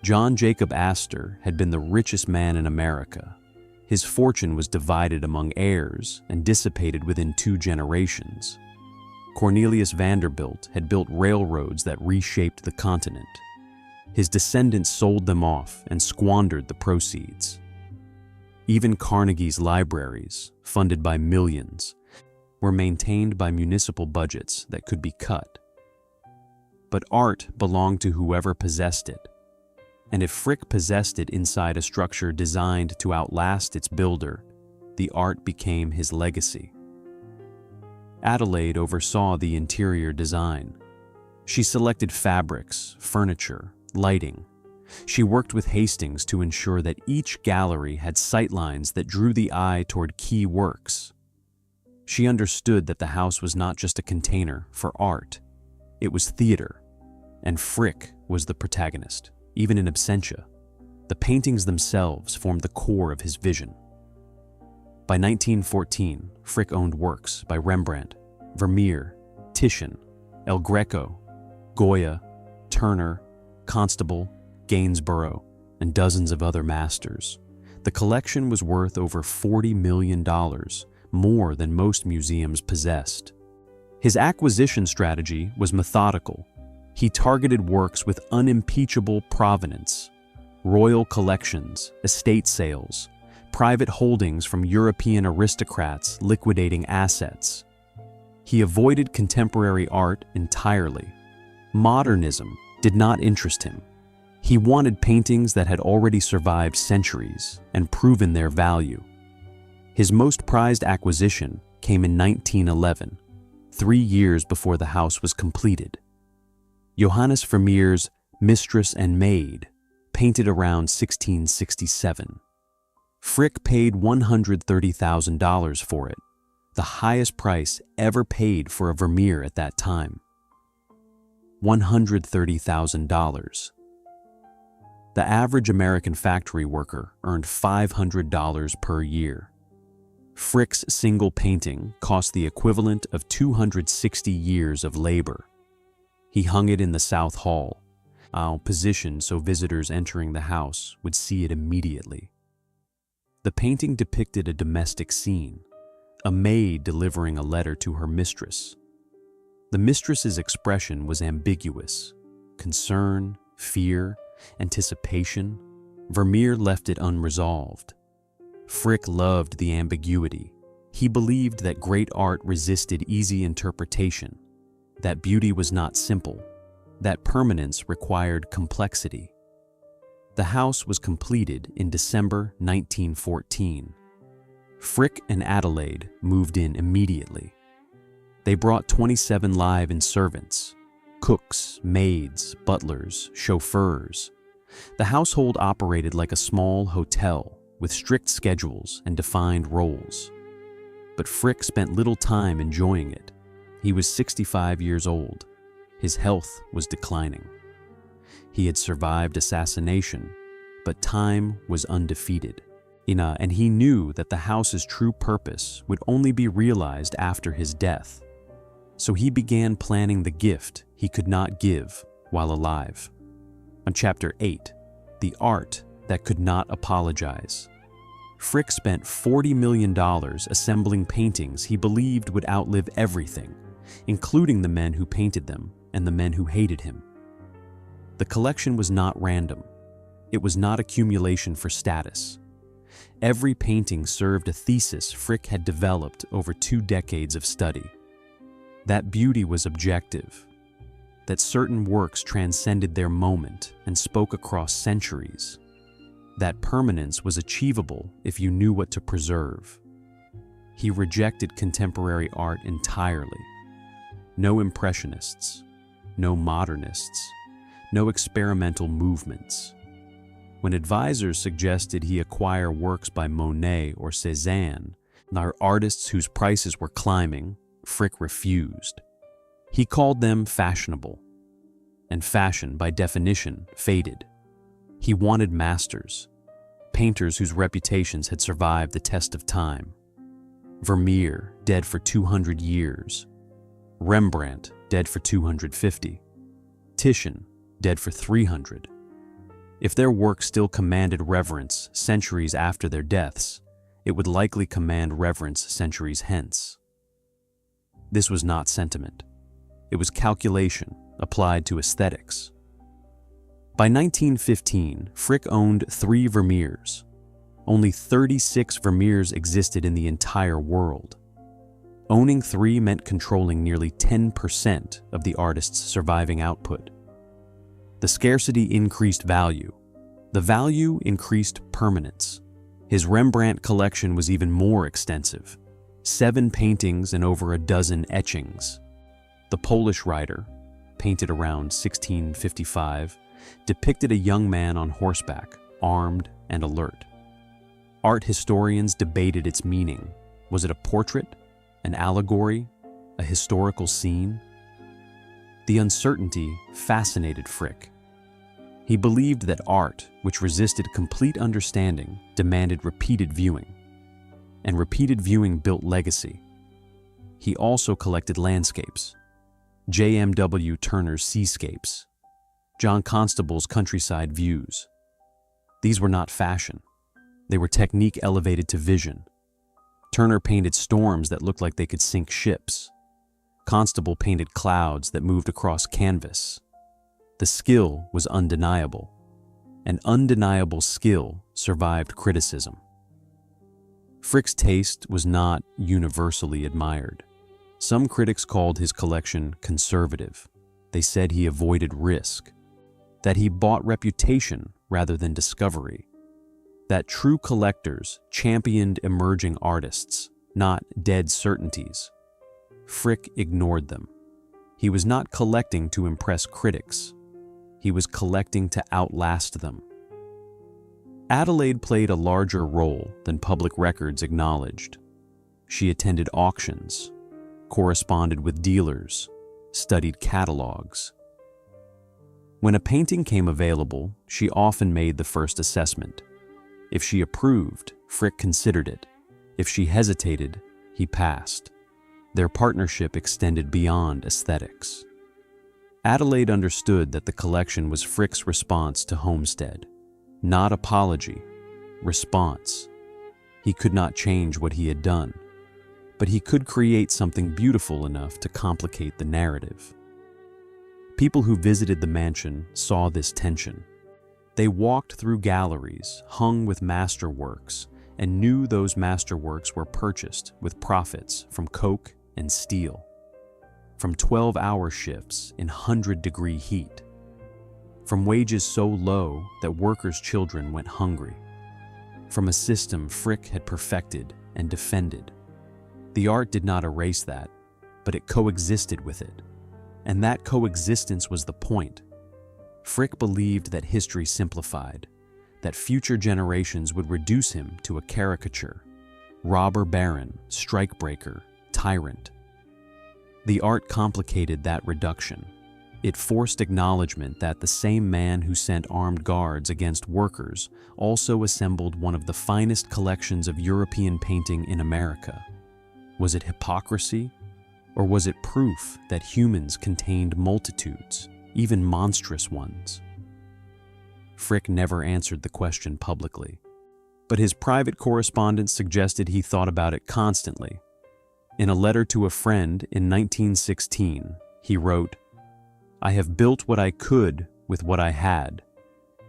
S1: John Jacob Astor had been the richest man in America. His fortune was divided among heirs and dissipated within 2 generations. Cornelius Vanderbilt had built railroads that reshaped the continent. His descendants sold them off and squandered the proceeds. Even Carnegie's libraries, funded by millions, were maintained by municipal budgets that could be cut. But art belonged to whoever possessed it, and if Frick possessed it inside a structure designed to outlast its builder, the art became his legacy. Adelaide oversaw the interior design. She selected fabrics, furniture, lighting. She worked with Hastings to ensure that each gallery had sightlines that drew the eye toward key works. She understood that the house was not just a container for art. It was theater, and Frick was the protagonist, even in absentia. The paintings themselves formed the core of his vision. By 1914, Frick owned works by Rembrandt, Vermeer, Titian, El Greco, Goya, Turner, Constable, Gainsborough, and dozens of other masters. The collection was worth over $40 million, more than most museums possessed. His acquisition strategy was methodical. He targeted works with unimpeachable provenance: royal collections, estate sales, private holdings from European aristocrats liquidating assets. He avoided contemporary art entirely. Modernism did not interest him. He wanted paintings that had already survived centuries and proven their value. His most prized acquisition came in 1911, 3 years before the house was completed. Johannes Vermeer's Mistress and Maid, painted around 1667. Frick paid $130,000 for it, the highest price ever paid for a Vermeer at that time. $130,000. The average American factory worker earned $500 per year. Frick's single painting cost the equivalent of 260 years of labor. He hung it in the South Hall, positioned so visitors entering the house would see it immediately. The painting depicted a domestic scene, a maid delivering a letter to her mistress. The mistress's expression was ambiguous: concern, fear, anticipation. Vermeer left it unresolved. Frick loved the ambiguity. He believed that great art resisted easy interpretation, that beauty was not simple, that permanence required complexity. The house was completed in December 1914. Frick and Adelaide moved in immediately. They brought 27 live-in servants: cooks, maids, butlers, chauffeurs. The household operated like a small hotel, with strict schedules and defined roles. But Frick spent little time enjoying it. He was 65 years old. His health was declining. He had survived assassination, but time was undefeated. And he knew that the house's true purpose would only be realized after his death. So he began planning the gift he could not give while alive. On Chapter 8, The Art That Could Not Apologize, Frick spent $40 million assembling paintings he believed would outlive everything, including the men who painted them and the men who hated him. The collection was not random. It was not accumulation for status. Every painting served a thesis Frick had developed over 2 decades of study. That beauty was objective, that certain works transcended their moment and spoke across centuries, that permanence was achievable if you knew what to preserve. He rejected contemporary art entirely. No impressionists, no modernists, no experimental movements. When advisors suggested he acquire works by Monet or Cézanne, artists whose prices were climbing, Frick refused. He called them fashionable, and fashion, by definition, faded. He wanted masters, painters whose reputations had survived the test of time. Vermeer, dead for 200 years. Rembrandt, dead for 250. Titian, dead for 300. If their work still commanded reverence centuries after their deaths, it would likely command reverence centuries hence. This was not sentiment. It was calculation applied to aesthetics. By 1915, Frick owned 3 Vermeers. Only 36 Vermeers existed in the entire world. Owning 3 meant controlling nearly 10% of the artist's surviving output. The scarcity increased value. The value increased permanence. His Rembrandt collection was even more extensive: 7 paintings and over a dozen etchings. The Polish writer, painted around 1655, depicted a young man on horseback, armed and alert. Art historians debated its meaning. Was it a portrait, an allegory, a historical scene? The uncertainty fascinated Frick. He believed that art, which resisted complete understanding, demanded repeated viewing. And repeated viewing built legacy. He also collected landscapes: J.M.W. Turner's seascapes, John Constable's countryside views. These were not fashion. They were technique elevated to vision. Turner painted storms that looked like they could sink ships. Constable painted clouds that moved across canvas. The skill was undeniable, and undeniable skill survived criticism. Frick's taste was not universally admired. Some critics called his collection conservative. They said he avoided risk, that he bought reputation rather than discovery, that true collectors championed emerging artists, not dead certainties. Frick ignored them. He was not collecting to impress critics. He was collecting to outlast them. Adelaide played a larger role than public records acknowledged. She attended auctions, corresponded with dealers, studied catalogs. When a painting came available, she often made the first assessment. If she approved, Frick considered it. If she hesitated, he passed. Their partnership extended beyond aesthetics. Adelaide understood that the collection was Frick's response to Homestead. Not apology, response. He could not change what he had done, but he could create something beautiful enough to complicate the narrative. People who visited the mansion saw this tension. They walked through galleries hung with masterworks and knew those masterworks were purchased with profits from coke and steel, from 12-hour shifts in 100-degree heat, from wages so low that workers' children went hungry, from a system Frick had perfected and defended. The art did not erase that, but it coexisted with it. And that coexistence was the point. Frick believed that history simplified, that future generations would reduce him to a caricature, robber baron, strikebreaker, tyrant. The art complicated that reduction. It forced acknowledgement that the same man who sent armed guards against workers also assembled one of the finest collections of European painting in America. Was it hypocrisy, or was it proof that humans contained multitudes, even monstrous ones? Frick never answered the question publicly, but his private correspondence suggested he thought about it constantly. In a letter to a friend in 1916, he wrote, "I have built what I could with what I had.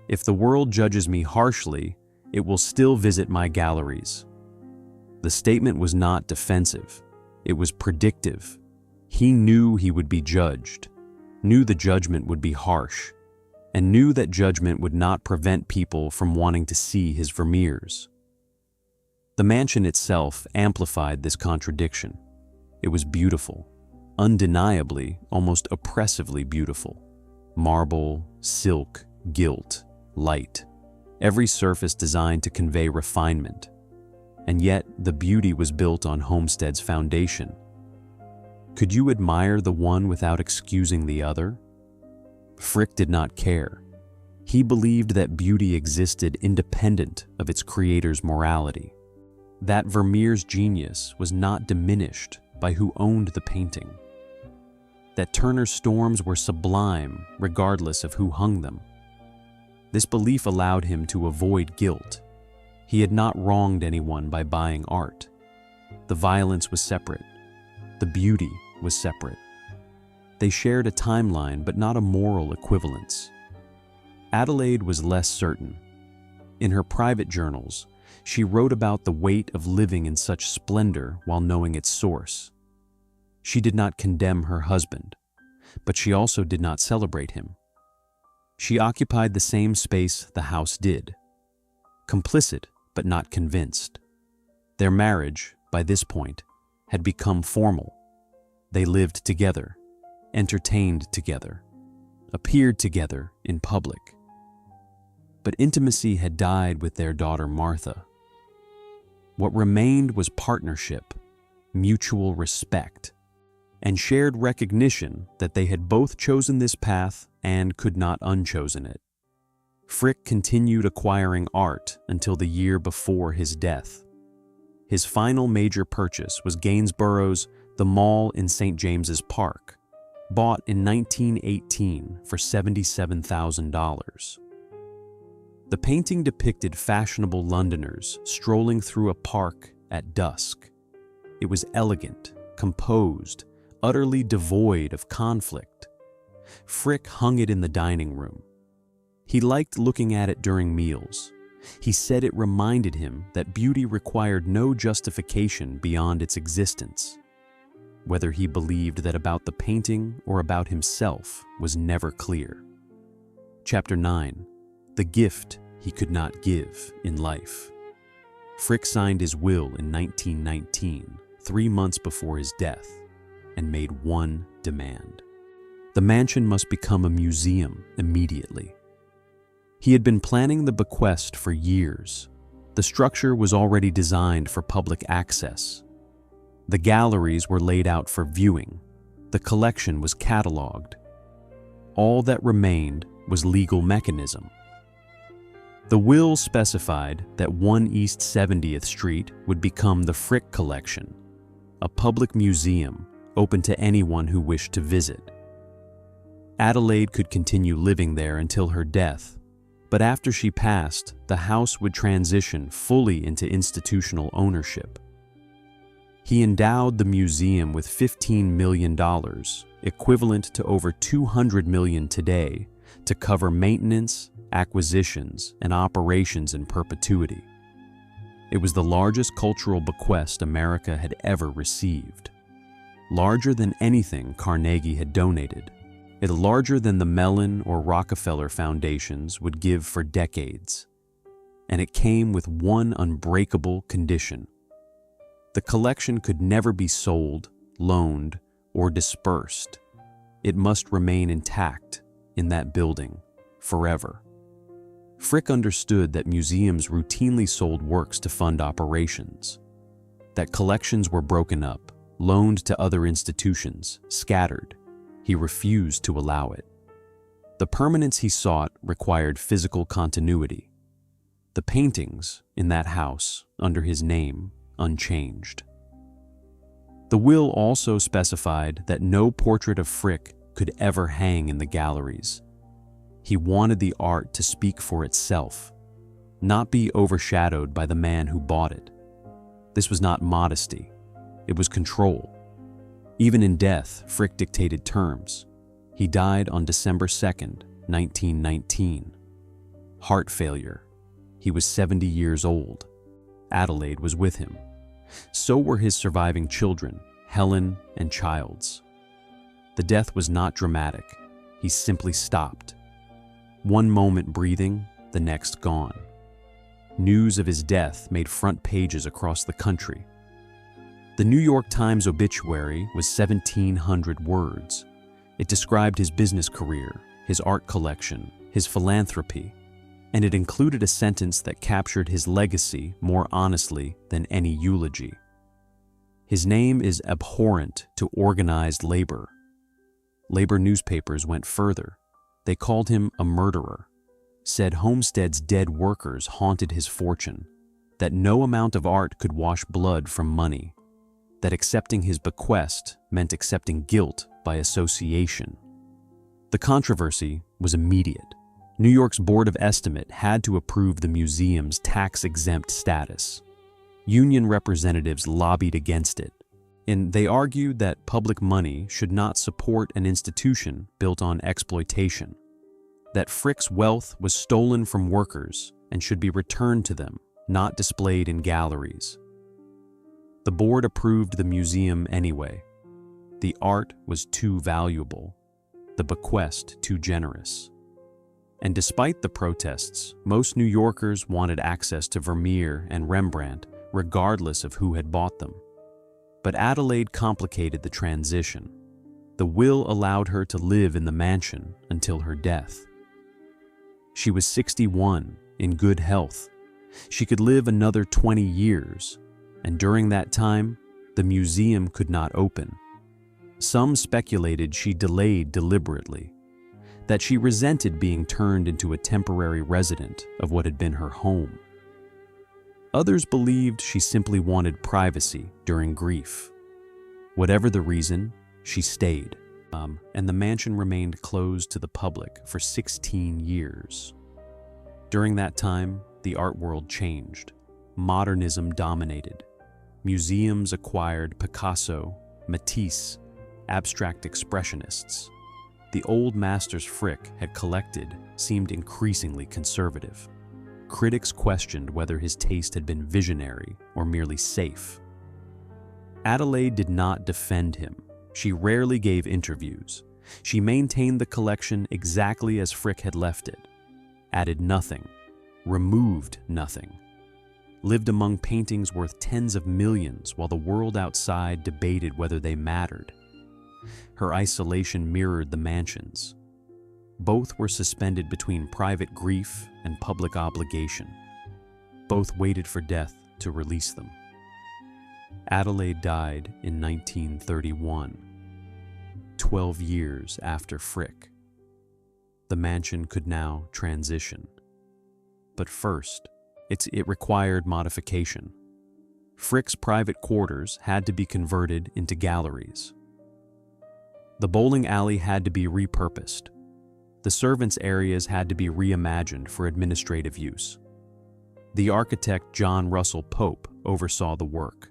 S1: If the world judges me harshly, it will still visit my galleries." The statement was not defensive. It was predictive. He knew he would be judged, knew the judgment would be harsh, and knew that judgment would not prevent people from wanting to see his Vermeers. The mansion itself amplified this contradiction. It was beautiful, undeniably, almost oppressively beautiful. Marble, silk, gilt, light, every surface designed to convey refinement. And yet, the beauty was built on Homestead's foundation. Could you admire the one without excusing the other? Frick did not care. He believed that beauty existed independent of its creator's morality. That Vermeer's genius was not diminished by who owned the painting. That Turner's storms were sublime regardless of who hung them. This belief allowed him to avoid guilt. He had not wronged anyone by buying art. The violence was separate. The beauty was separate. They shared a timeline, but not a moral equivalence. Adelaide was less certain. In her private journals, she wrote about the weight of living in such splendor while knowing its source. She did not condemn her husband, but she also did not celebrate him. She occupied the same space the house did, complicit but not convinced. Their marriage, by this point, had become formal. They lived together, entertained together, appeared together in public. But intimacy had died with their daughter Martha. What remained was partnership, mutual respect, and shared recognition that they had both chosen this path and could not unchosen it. Frick continued acquiring art until the year before his death. His final major purchase was Gainsborough's The Mall in St. James's Park, bought in 1918 for $77,000. The painting depicted fashionable Londoners strolling through a park at dusk, It was elegant, composed, utterly devoid of conflict. Frick hung it in the dining room. He liked looking at it during meals. He said it reminded him that beauty required no justification beyond its existence. Whether he believed that about the painting or about himself was never clear. Chapter 9. The gift he could not give in life. Frick signed his will in 1919, 3 months before his death, and made one demand. The mansion must become a museum immediately. He had been planning the bequest for years. The structure was already designed for public access. The galleries were laid out for viewing. The collection was cataloged. All that remained was legal mechanism. The will specified that 1 East 70th Street would become the Frick Collection, a public museum open to anyone who wished to visit. Adelaide could continue living there until her death, but after she passed, the house would transition fully into institutional ownership. He endowed the museum with $15 million, equivalent to over $200 million today, to cover maintenance, acquisitions, and operations in perpetuity. It was the largest cultural bequest America had ever received. Larger than anything Carnegie had donated. It larger than the Mellon or Rockefeller foundations would give for decades. And it came with one unbreakable condition. The collection could never be sold, loaned, or dispersed. It must remain intact in that building forever. Frick understood that museums routinely sold works to fund operations, that collections were broken up, loaned to other institutions, scattered. He refused to allow it. The permanence he sought required physical continuity. The paintings in that house, under his name, unchanged. The will also specified that no portrait of Frick could ever hang in the galleries. He wanted the art to speak for itself, not be overshadowed by the man who bought it. This was not modesty, it was control. Even in death, Frick dictated terms. He died on December 2nd, 1919. Heart failure. He was 70 years old. Adelaide was with him. So were his surviving children, Helen and Childs. The death was not dramatic. He simply stopped. One moment breathing, the next gone. News of his death made front pages across the country. The New York Times obituary was 1,700 words. It described his business career, his art collection, his philanthropy, and it included a sentence that captured his legacy more honestly than any eulogy. His name is abhorrent to organized labor. Labor newspapers went further. They called him a murderer, said Homestead's dead workers haunted his fortune, that no amount of art could wash blood from money, that accepting his bequest meant accepting guilt by association. The controversy was immediate. New York's Board of Estimate had to approve the museum's tax-exempt status. Union representatives lobbied against it, and they argued that public money should not support an institution built on exploitation, that Frick's wealth was stolen from workers and should be returned to them, not displayed in galleries. The board approved the museum anyway. The art was too valuable, the bequest too generous. And despite the protests, most New Yorkers wanted access to Vermeer and Rembrandt, regardless of who had bought them. But Adelaide complicated the transition. The will allowed her to live in the mansion until her death. She was 61, in good health. She could live another 20 years. And during that time, the museum could not open. Some speculated she delayed deliberately, that she resented being turned into a temporary resident of what had been her home. Others believed she simply wanted privacy during grief. Whatever the reason, she stayed, and the mansion remained closed to the public for 16 years. During that time, the art world changed. Modernism dominated. museums acquired Picasso, Matisse, abstract expressionists. The old masters Frick had collected seemed increasingly conservative. Critics questioned whether his taste had been visionary or merely safe. Adelaide did not defend him. She rarely gave interviews. She maintained the collection exactly as Frick had left it, added nothing, removed nothing, lived among paintings worth tens of millions while the world outside debated whether they mattered. Her isolation mirrored the mansion's. Both were suspended between private grief and public obligation. Both waited for death to release them. Adelaide died in 1931, 12 years after Frick. The mansion could now transition. But first, it required modification. Frick's private quarters had to be converted into galleries. The bowling alley had to be repurposed. The servants' areas had to be reimagined for administrative use. The architect John Russell Pope oversaw the work.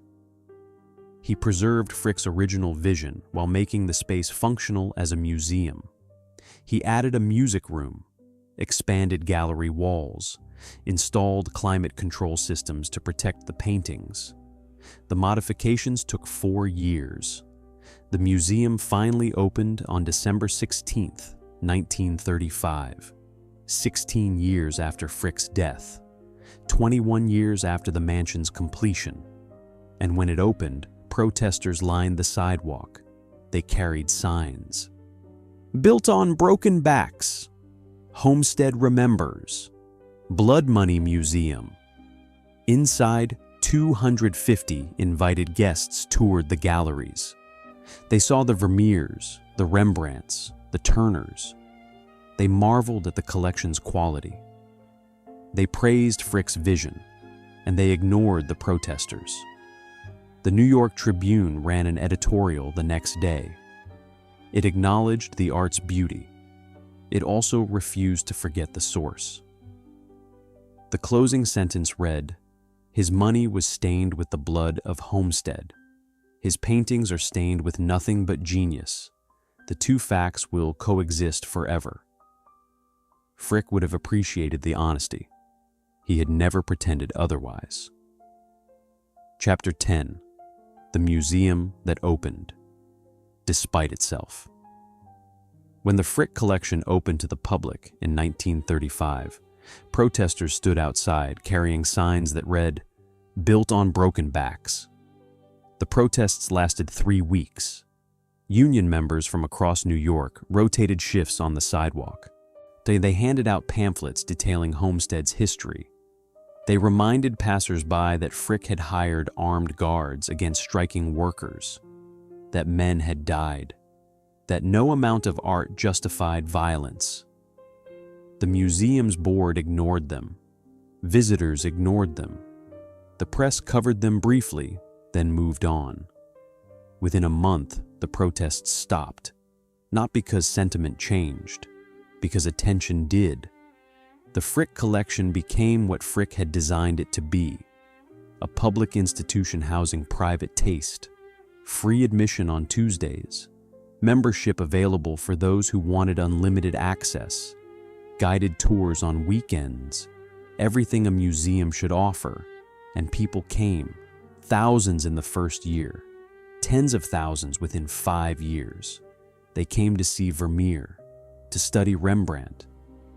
S1: He preserved Frick's original vision while making the space functional as a museum. He added a music room, expanded gallery walls, installed climate control systems to protect the paintings. The modifications took 4 years. The museum finally opened on December 16, 1935, 16 years after Frick's death, 21 years after the mansion's completion. And when it opened, protesters lined the sidewalk. They carried signs. Built on broken backs. Homestead remembers. Blood Money Museum. Inside, 250 invited guests toured the galleries. They saw the Vermeers, the Rembrandts, the Turners. They marveled at the collection's quality. They praised Frick's vision, and they ignored the protesters. The New York Tribune ran an editorial the next day. It acknowledged the art's beauty. It also refused to forget the source. The closing sentence read, "His money was stained with the blood of Homestead. His paintings are stained with nothing but genius. The two facts will coexist forever." Frick would have appreciated the honesty. He had never pretended otherwise. Chapter 10. The Museum That Opened, Despite Itself. When the Frick collection opened to the public in 1935, protesters stood outside carrying signs that read, "Built on broken backs." The protests lasted 3 weeks. Union members from across New York rotated shifts on the sidewalk. They handed out pamphlets detailing Homestead's history. They reminded passers-by that Frick had hired armed guards against striking workers, that men had died, that no amount of art justified violence. The museum's board ignored them. Visitors ignored them. The press covered them briefly, then moved on. Within a month, the protests stopped, not because sentiment changed, because attention did. The Frick collection became what Frick had designed it to be, a public institution housing private taste, free admission on Tuesdays, membership available for those who wanted unlimited access, guided tours on weekends, everything a museum should offer, and people came, thousands in the first year, tens of thousands within 5 years. They came to see Vermeer, to study Rembrandt,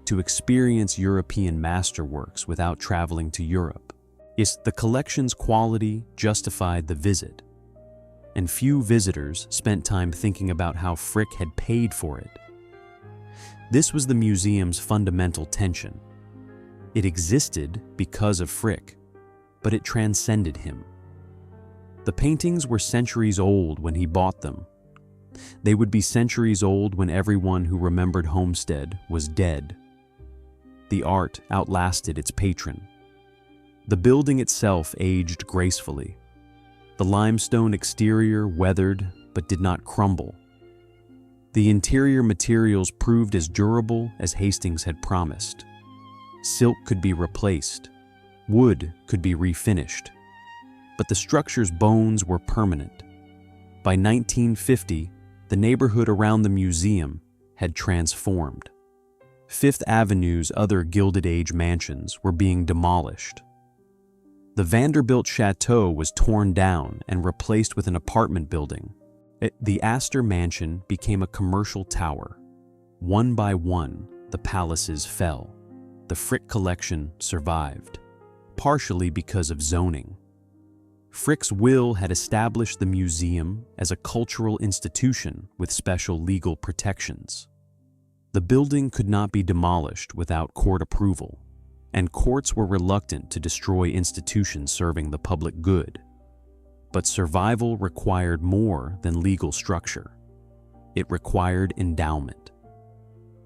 S1: to experience European masterworks without traveling to Europe. The collection's quality justified the visit, and few visitors spent time thinking about how Frick had paid for it. This was the museum's fundamental tension. It existed because of Frick, but it transcended him. The paintings were centuries old when he bought them. They would be centuries old when everyone who remembered Homestead was dead. The art outlasted its patron. The building itself aged gracefully. The limestone exterior weathered but did not crumble. The interior materials proved as durable as Hastings had promised. Silk could be replaced. Wood could be refinished. but the structure's bones were permanent. By 1950, the neighborhood around the museum had transformed. Fifth Avenue's other Gilded Age mansions were being demolished. The Vanderbilt Chateau was torn down and replaced with an apartment building. The Astor Mansion became a commercial tower. One by one, the palaces fell. The Frick collection survived, partially because of zoning. Frick's will had established the museum as a cultural institution with special legal protections. The building could not be demolished without court approval, and courts were reluctant to destroy institutions serving the public good. But survival required more than legal structure. It required endowment.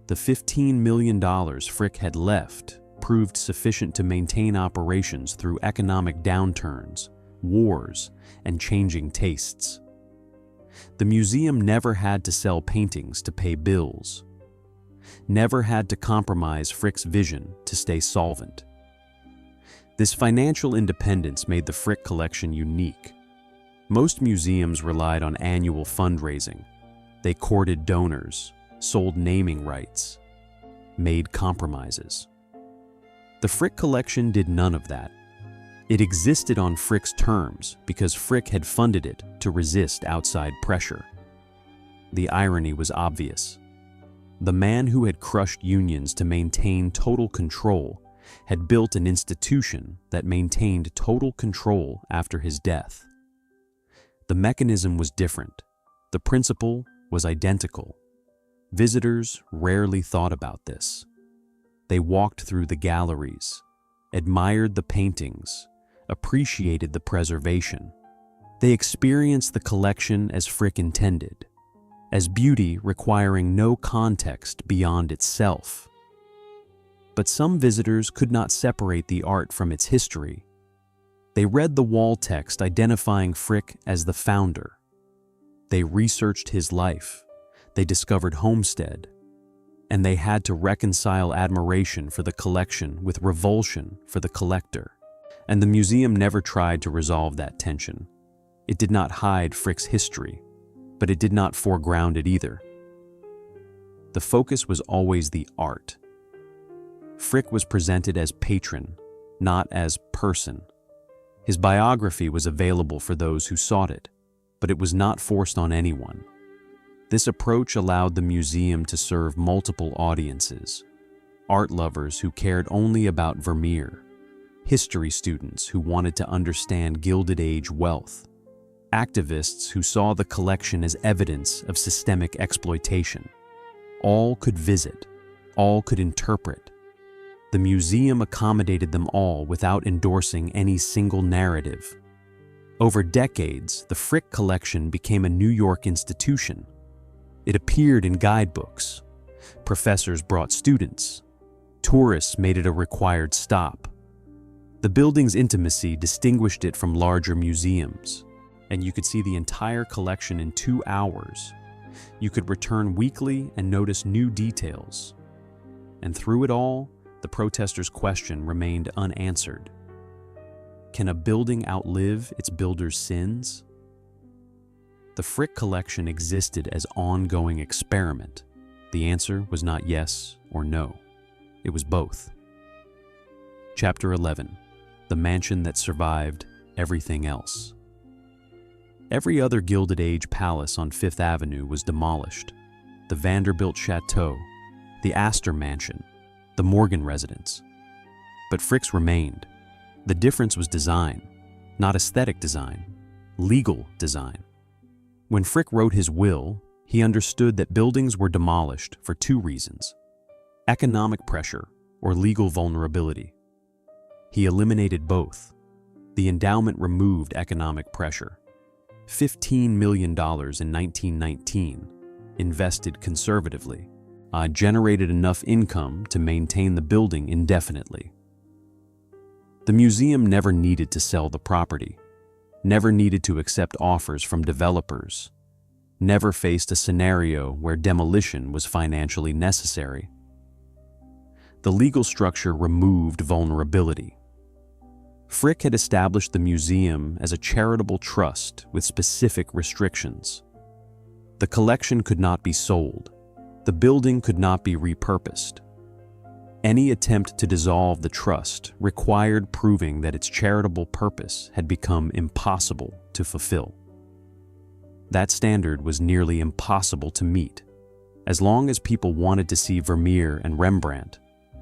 S1: The $15 million Frick had left proved sufficient to maintain operations through economic downturns, wars, and changing tastes. The museum never had to sell paintings to pay bills, never had to compromise Frick's vision to stay solvent. This financial independence made the Frick collection unique. Most museums relied on annual fundraising. They courted donors, sold naming rights, made compromises. The Frick collection did none of that. It existed on Frick's terms because Frick had funded it to resist outside pressure. The irony was obvious. The man who had crushed unions to maintain total control had built an institution that maintained total control after his death. The mechanism was different. The principle was identical. Visitors rarely thought about this. They walked through the galleries, admired the paintings, appreciated the preservation. They experienced the collection as Frick intended, as beauty requiring no context beyond itself. But some visitors could not separate the art from its history. They read the wall text identifying Frick as the founder. They researched his life. They discovered Homestead. And they had to reconcile admiration for the collection with revulsion for the collector. And the museum never tried to resolve that tension. It did not hide Frick's history, but it did not foreground it either. The focus was always the art. Frick was presented as patron, not as person. His biography was available for those who sought it, but it was not forced on anyone. This approach allowed the museum to serve multiple audiences: art lovers who cared only about Vermeer, history students who wanted to understand Gilded Age wealth, activists who saw the collection as evidence of systemic exploitation. All could visit, all could interpret. The museum accommodated them all without endorsing any single narrative. Over decades, the Frick collection became a New York institution. It appeared in guidebooks. Professors brought students. Tourists made it a required stop. The building's intimacy distinguished it from larger museums, and you could see the entire collection in 2 hours. You could return weekly and notice new details. And through it all, the protesters' question remained unanswered. Can a building outlive its builder's sins? The Frick collection existed as ongoing experiment. The answer was not yes or no. It was both. Chapter 11. The mansion that survived everything else. Every other Gilded Age palace on Fifth Avenue was demolished. The Vanderbilt Chateau, the Astor Mansion, the Morgan residence. But Frick's remained. The difference was design, not aesthetic design, legal design. When Frick wrote his will, he understood that buildings were demolished for 2 reasons: economic pressure or legal vulnerability. He eliminated both. The endowment removed economic pressure. $15 million in 1919, invested conservatively, generated enough income to maintain the building indefinitely. The museum never needed to sell the property, never needed to accept offers from developers, never faced a scenario where demolition was financially necessary. The legal structure removed vulnerability. Frick had established the museum as a charitable trust with specific restrictions. The collection could not be sold. The building could not be repurposed. Any attempt to dissolve the trust required proving that its charitable purpose had become impossible to fulfill. That standard was nearly impossible to meet. As long as people wanted to see Vermeer and Rembrandt,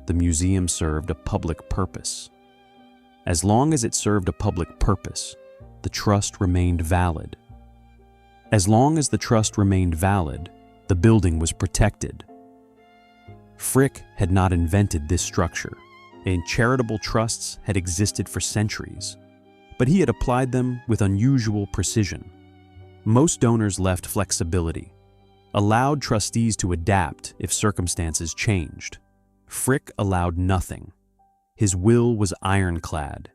S1: the museum served a public purpose. As long as it served a public purpose, the trust remained valid. As long as the trust remained valid, the building was protected. Frick had not invented this structure, and charitable trusts had existed for centuries, but he had applied them with unusual precision. Most donors left flexibility, allowed trustees to adapt if circumstances changed. Frick allowed nothing. His will was ironclad.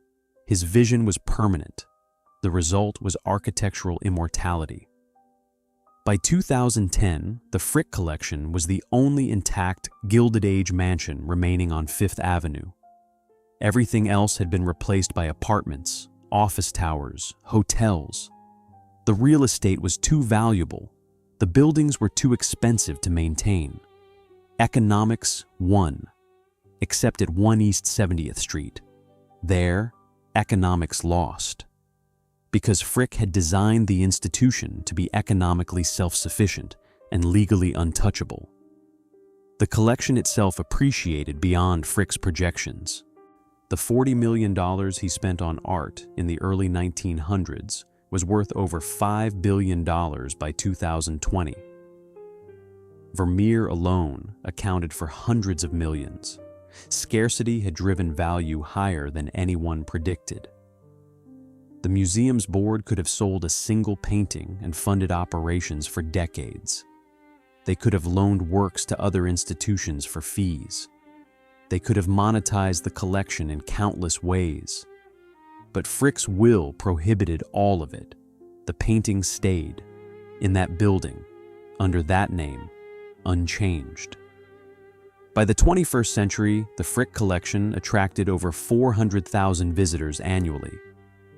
S1: His vision was permanent. The result was architectural immortality. By 2010, the Frick collection was the only intact Gilded Age mansion remaining on Fifth Avenue. Everything else had been replaced by apartments, office towers, hotels. The real estate was too valuable. The buildings were too expensive to maintain. Economics won, except at 1 East 70th Street. There, economics lost. Because Frick had designed the institution to be economically self-sufficient and legally untouchable. The collection itself appreciated beyond Frick's projections. The $40 million he spent on art in the early 1900s was worth over $5 billion by 2020. Vermeer alone accounted for hundreds of millions. Scarcity had driven value higher than anyone predicted. The museum's board could have sold a single painting and funded operations for decades. They could have loaned works to other institutions for fees. They could have monetized the collection in countless ways. But Frick's will prohibited all of it. The paintings stayed, in that building, under that name, unchanged. By the 21st century, the Frick collection attracted over 400,000 visitors annually.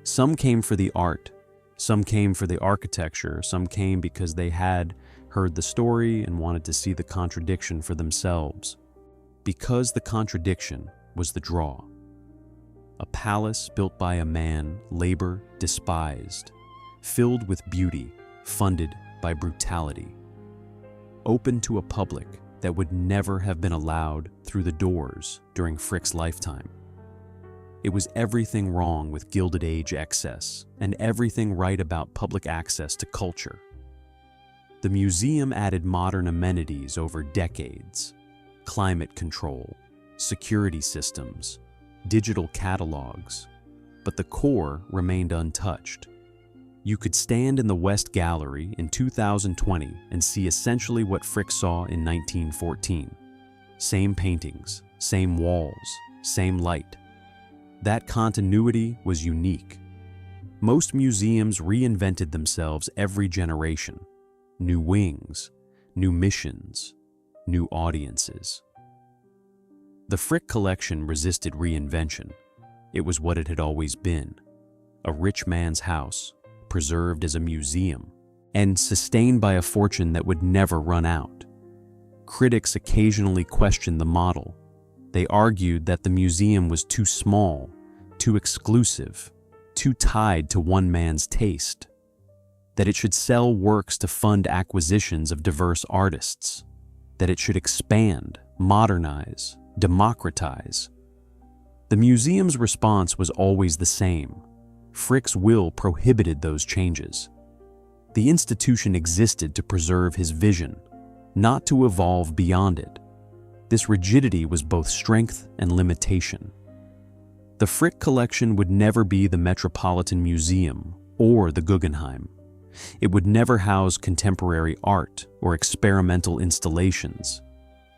S1: Some came for the art, some came for the architecture, some came because they had heard the story and wanted to see the contradiction for themselves. Because the contradiction was the draw. A palace built by a man labor despised, filled with beauty, funded by brutality. Open to a public that would never have been allowed through the doors during Frick's lifetime. It was everything wrong with Gilded Age excess and everything right about public access to culture. The museum added modern amenities over decades: climate control, security systems, digital catalogs, but the core remained untouched. You could stand in the West Gallery in 2020 and see essentially what Frick saw in 1914. Same paintings, same walls, same light. That continuity was unique. Most museums reinvented themselves every generation. New wings, new missions, new audiences. The Frick collection resisted reinvention. It was what it had always been: a rich man's house, preserved as a museum, and sustained by a fortune that would never run out. Critics occasionally questioned the model. They argued that the museum was too small, too exclusive, too tied to one man's taste, that it should sell works to fund acquisitions of diverse artists, that it should expand, modernize, democratize. The museum's response was always the same. Frick's will prohibited those changes. The institution existed to preserve his vision, not to evolve beyond it. This rigidity was both strength and limitation. The Frick collection would never be the Metropolitan Museum or the Guggenheim. It would never house contemporary art or experimental installations.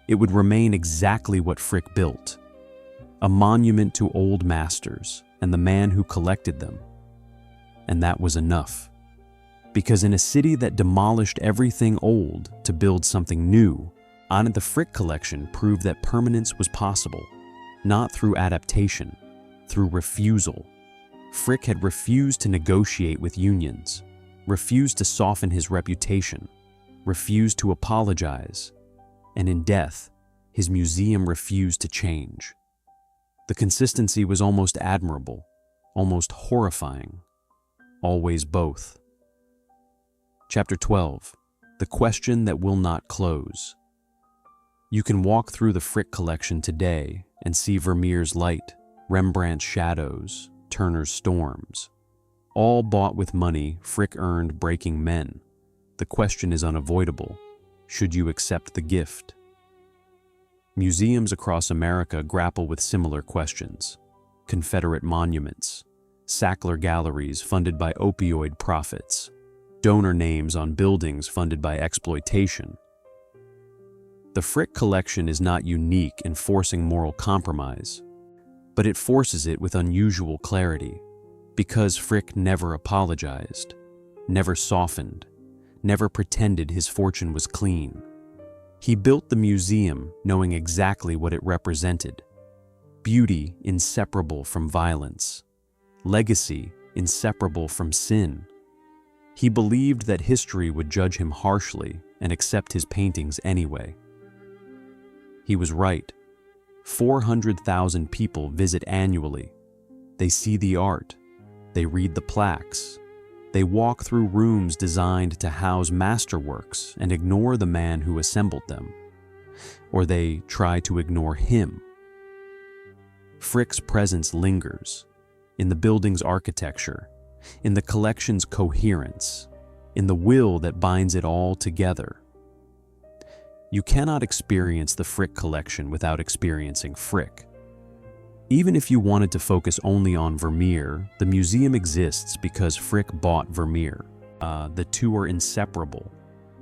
S1: It would remain exactly what Frick built: a monument to old masters and the man who collected them. And that was enough. Because in a city that demolished everything old to build something new, the Frick collection proved that permanence was possible, not through adaptation, through refusal, Frick had refused to negotiate with unions, refused to soften his reputation, refused to apologize, and in death, his museum refused to change. The consistency was almost admirable, almost horrifying, always both. Chapter 12. The Question That Will Not Close. You can walk through the Frick collection today and see Vermeer's Light, Rembrandt's Shadows, Turner's Storms. All bought with money Frick earned breaking men. The question is unavoidable. Should you accept the gift? Museums across America grapple with similar questions. Confederate monuments, Sackler galleries funded by opioid profits, donor names on buildings funded by exploitation. The Frick collection is not unique in forcing moral compromise, but it forces it with unusual clarity, because Frick never apologized, never softened, never pretended his fortune was clean. He built the museum knowing exactly what it represented: beauty inseparable from violence, legacy inseparable from sin. He believed that history would judge him harshly and accept his paintings anyway. He was right. 400,000 people visit annually. They see the art. They read the plaques. They walk through rooms designed to house masterworks and ignore the man who assembled them. Or they try to ignore him. Frick's presence lingers in the building's architecture, in the collection's coherence, in the will that binds it all together. You cannot experience the Frick collection without experiencing Frick. Even if you wanted to focus only on Vermeer, the museum exists because Frick bought Vermeer. The two are inseparable.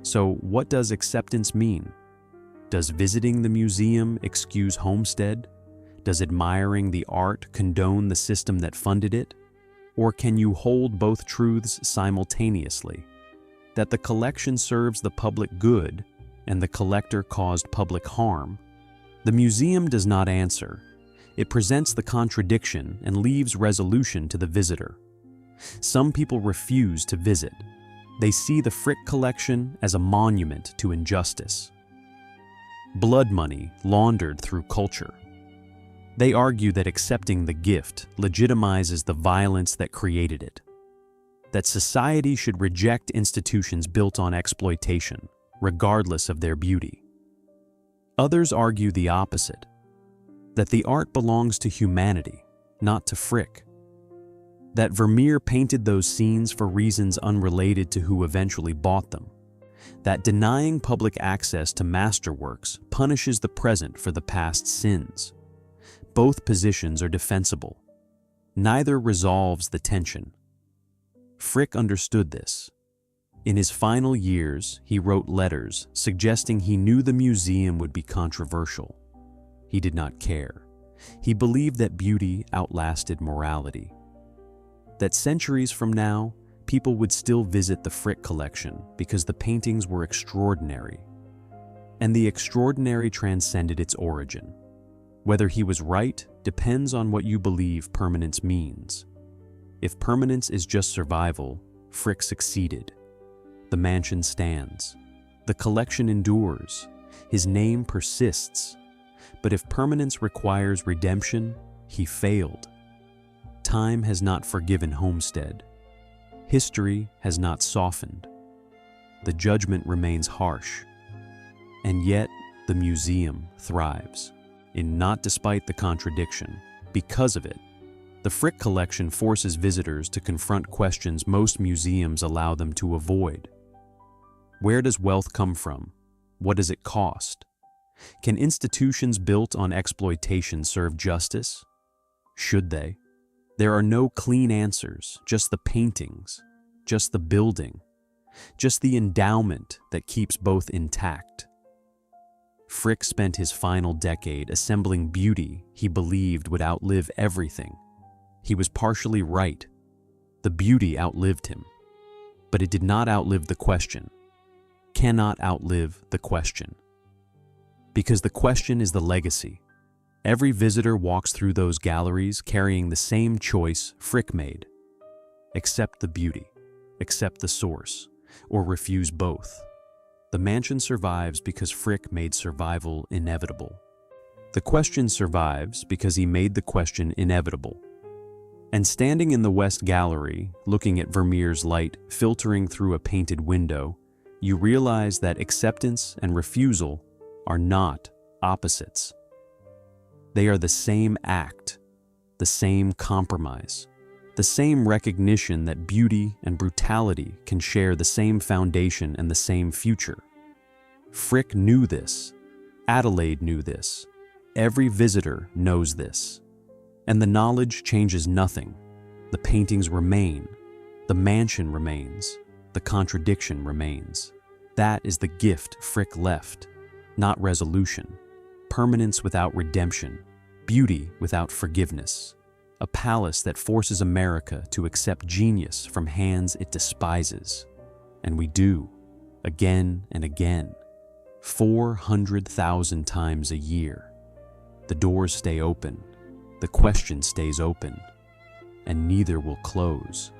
S1: So what does acceptance mean? Does visiting the museum excuse homestead? Does admiring the art condone the system that funded it? Or can you hold both truths simultaneously? That the collection serves the public good and the collector caused public harm? The museum does not answer. It presents the contradiction and leaves resolution to the visitor. Some people refuse to visit. They see the Frick collection as a monument to injustice. Blood money laundered through culture. They argue that accepting the gift legitimizes the violence that created it. That society should reject institutions built on exploitation, regardless of their beauty. Others argue the opposite, that the art belongs to humanity, not to Frick. That Vermeer painted those scenes for reasons unrelated to who eventually bought them. That denying public access to masterworks punishes the present for the past's sins. Both positions are defensible. Neither resolves the tension. Frick understood this. In his final years, he wrote letters suggesting he knew the museum would be controversial. He did not care. He believed that beauty outlasted morality. That centuries from now, people would still visit the Frick collection because the paintings were extraordinary. And the extraordinary transcended its origin. Whether he was right depends on what you believe permanence means. If permanence is just survival, Frick succeeded. The mansion stands. The collection endures. His name persists. But if permanence requires redemption, he failed. Time has not forgiven Homestead. History has not softened. The judgment remains harsh. And yet, the museum thrives. Not despite the contradiction, because of it. The Frick collection forces visitors to confront questions most museums allow them to avoid. Where does wealth come from? What does it cost? Can institutions built on exploitation serve justice? Should they? There are no clean answers, just the paintings, just the building, just the endowment that keeps both intact. Frick spent his final decade assembling beauty he believed would outlive everything. He was partially right. The beauty outlived him. But it did not outlive the question. Cannot outlive the question. Because the question is the legacy. Every visitor walks through those galleries carrying the same choice Frick made. Accept the beauty, accept the source, or refuse both. The mansion survives because Frick made survival inevitable. The question survives because he made the question inevitable. And standing in the West Gallery, looking at Vermeer's light filtering through a painted window, you realize that acceptance and refusal are not opposites. They are the same act, the same compromise, the same recognition that beauty and brutality can share the same foundation and the same future. Frick knew this. Adelaide knew this. Every visitor knows this. And the knowledge changes nothing. The paintings remain. The mansion remains. The contradiction remains. That is the gift Frick left, not resolution. Permanence without redemption. Beauty without forgiveness. A palace that forces America to accept genius from hands it despises. And we do, again and again, 400,000 times a year. The doors stay open, the question stays open, and neither will close.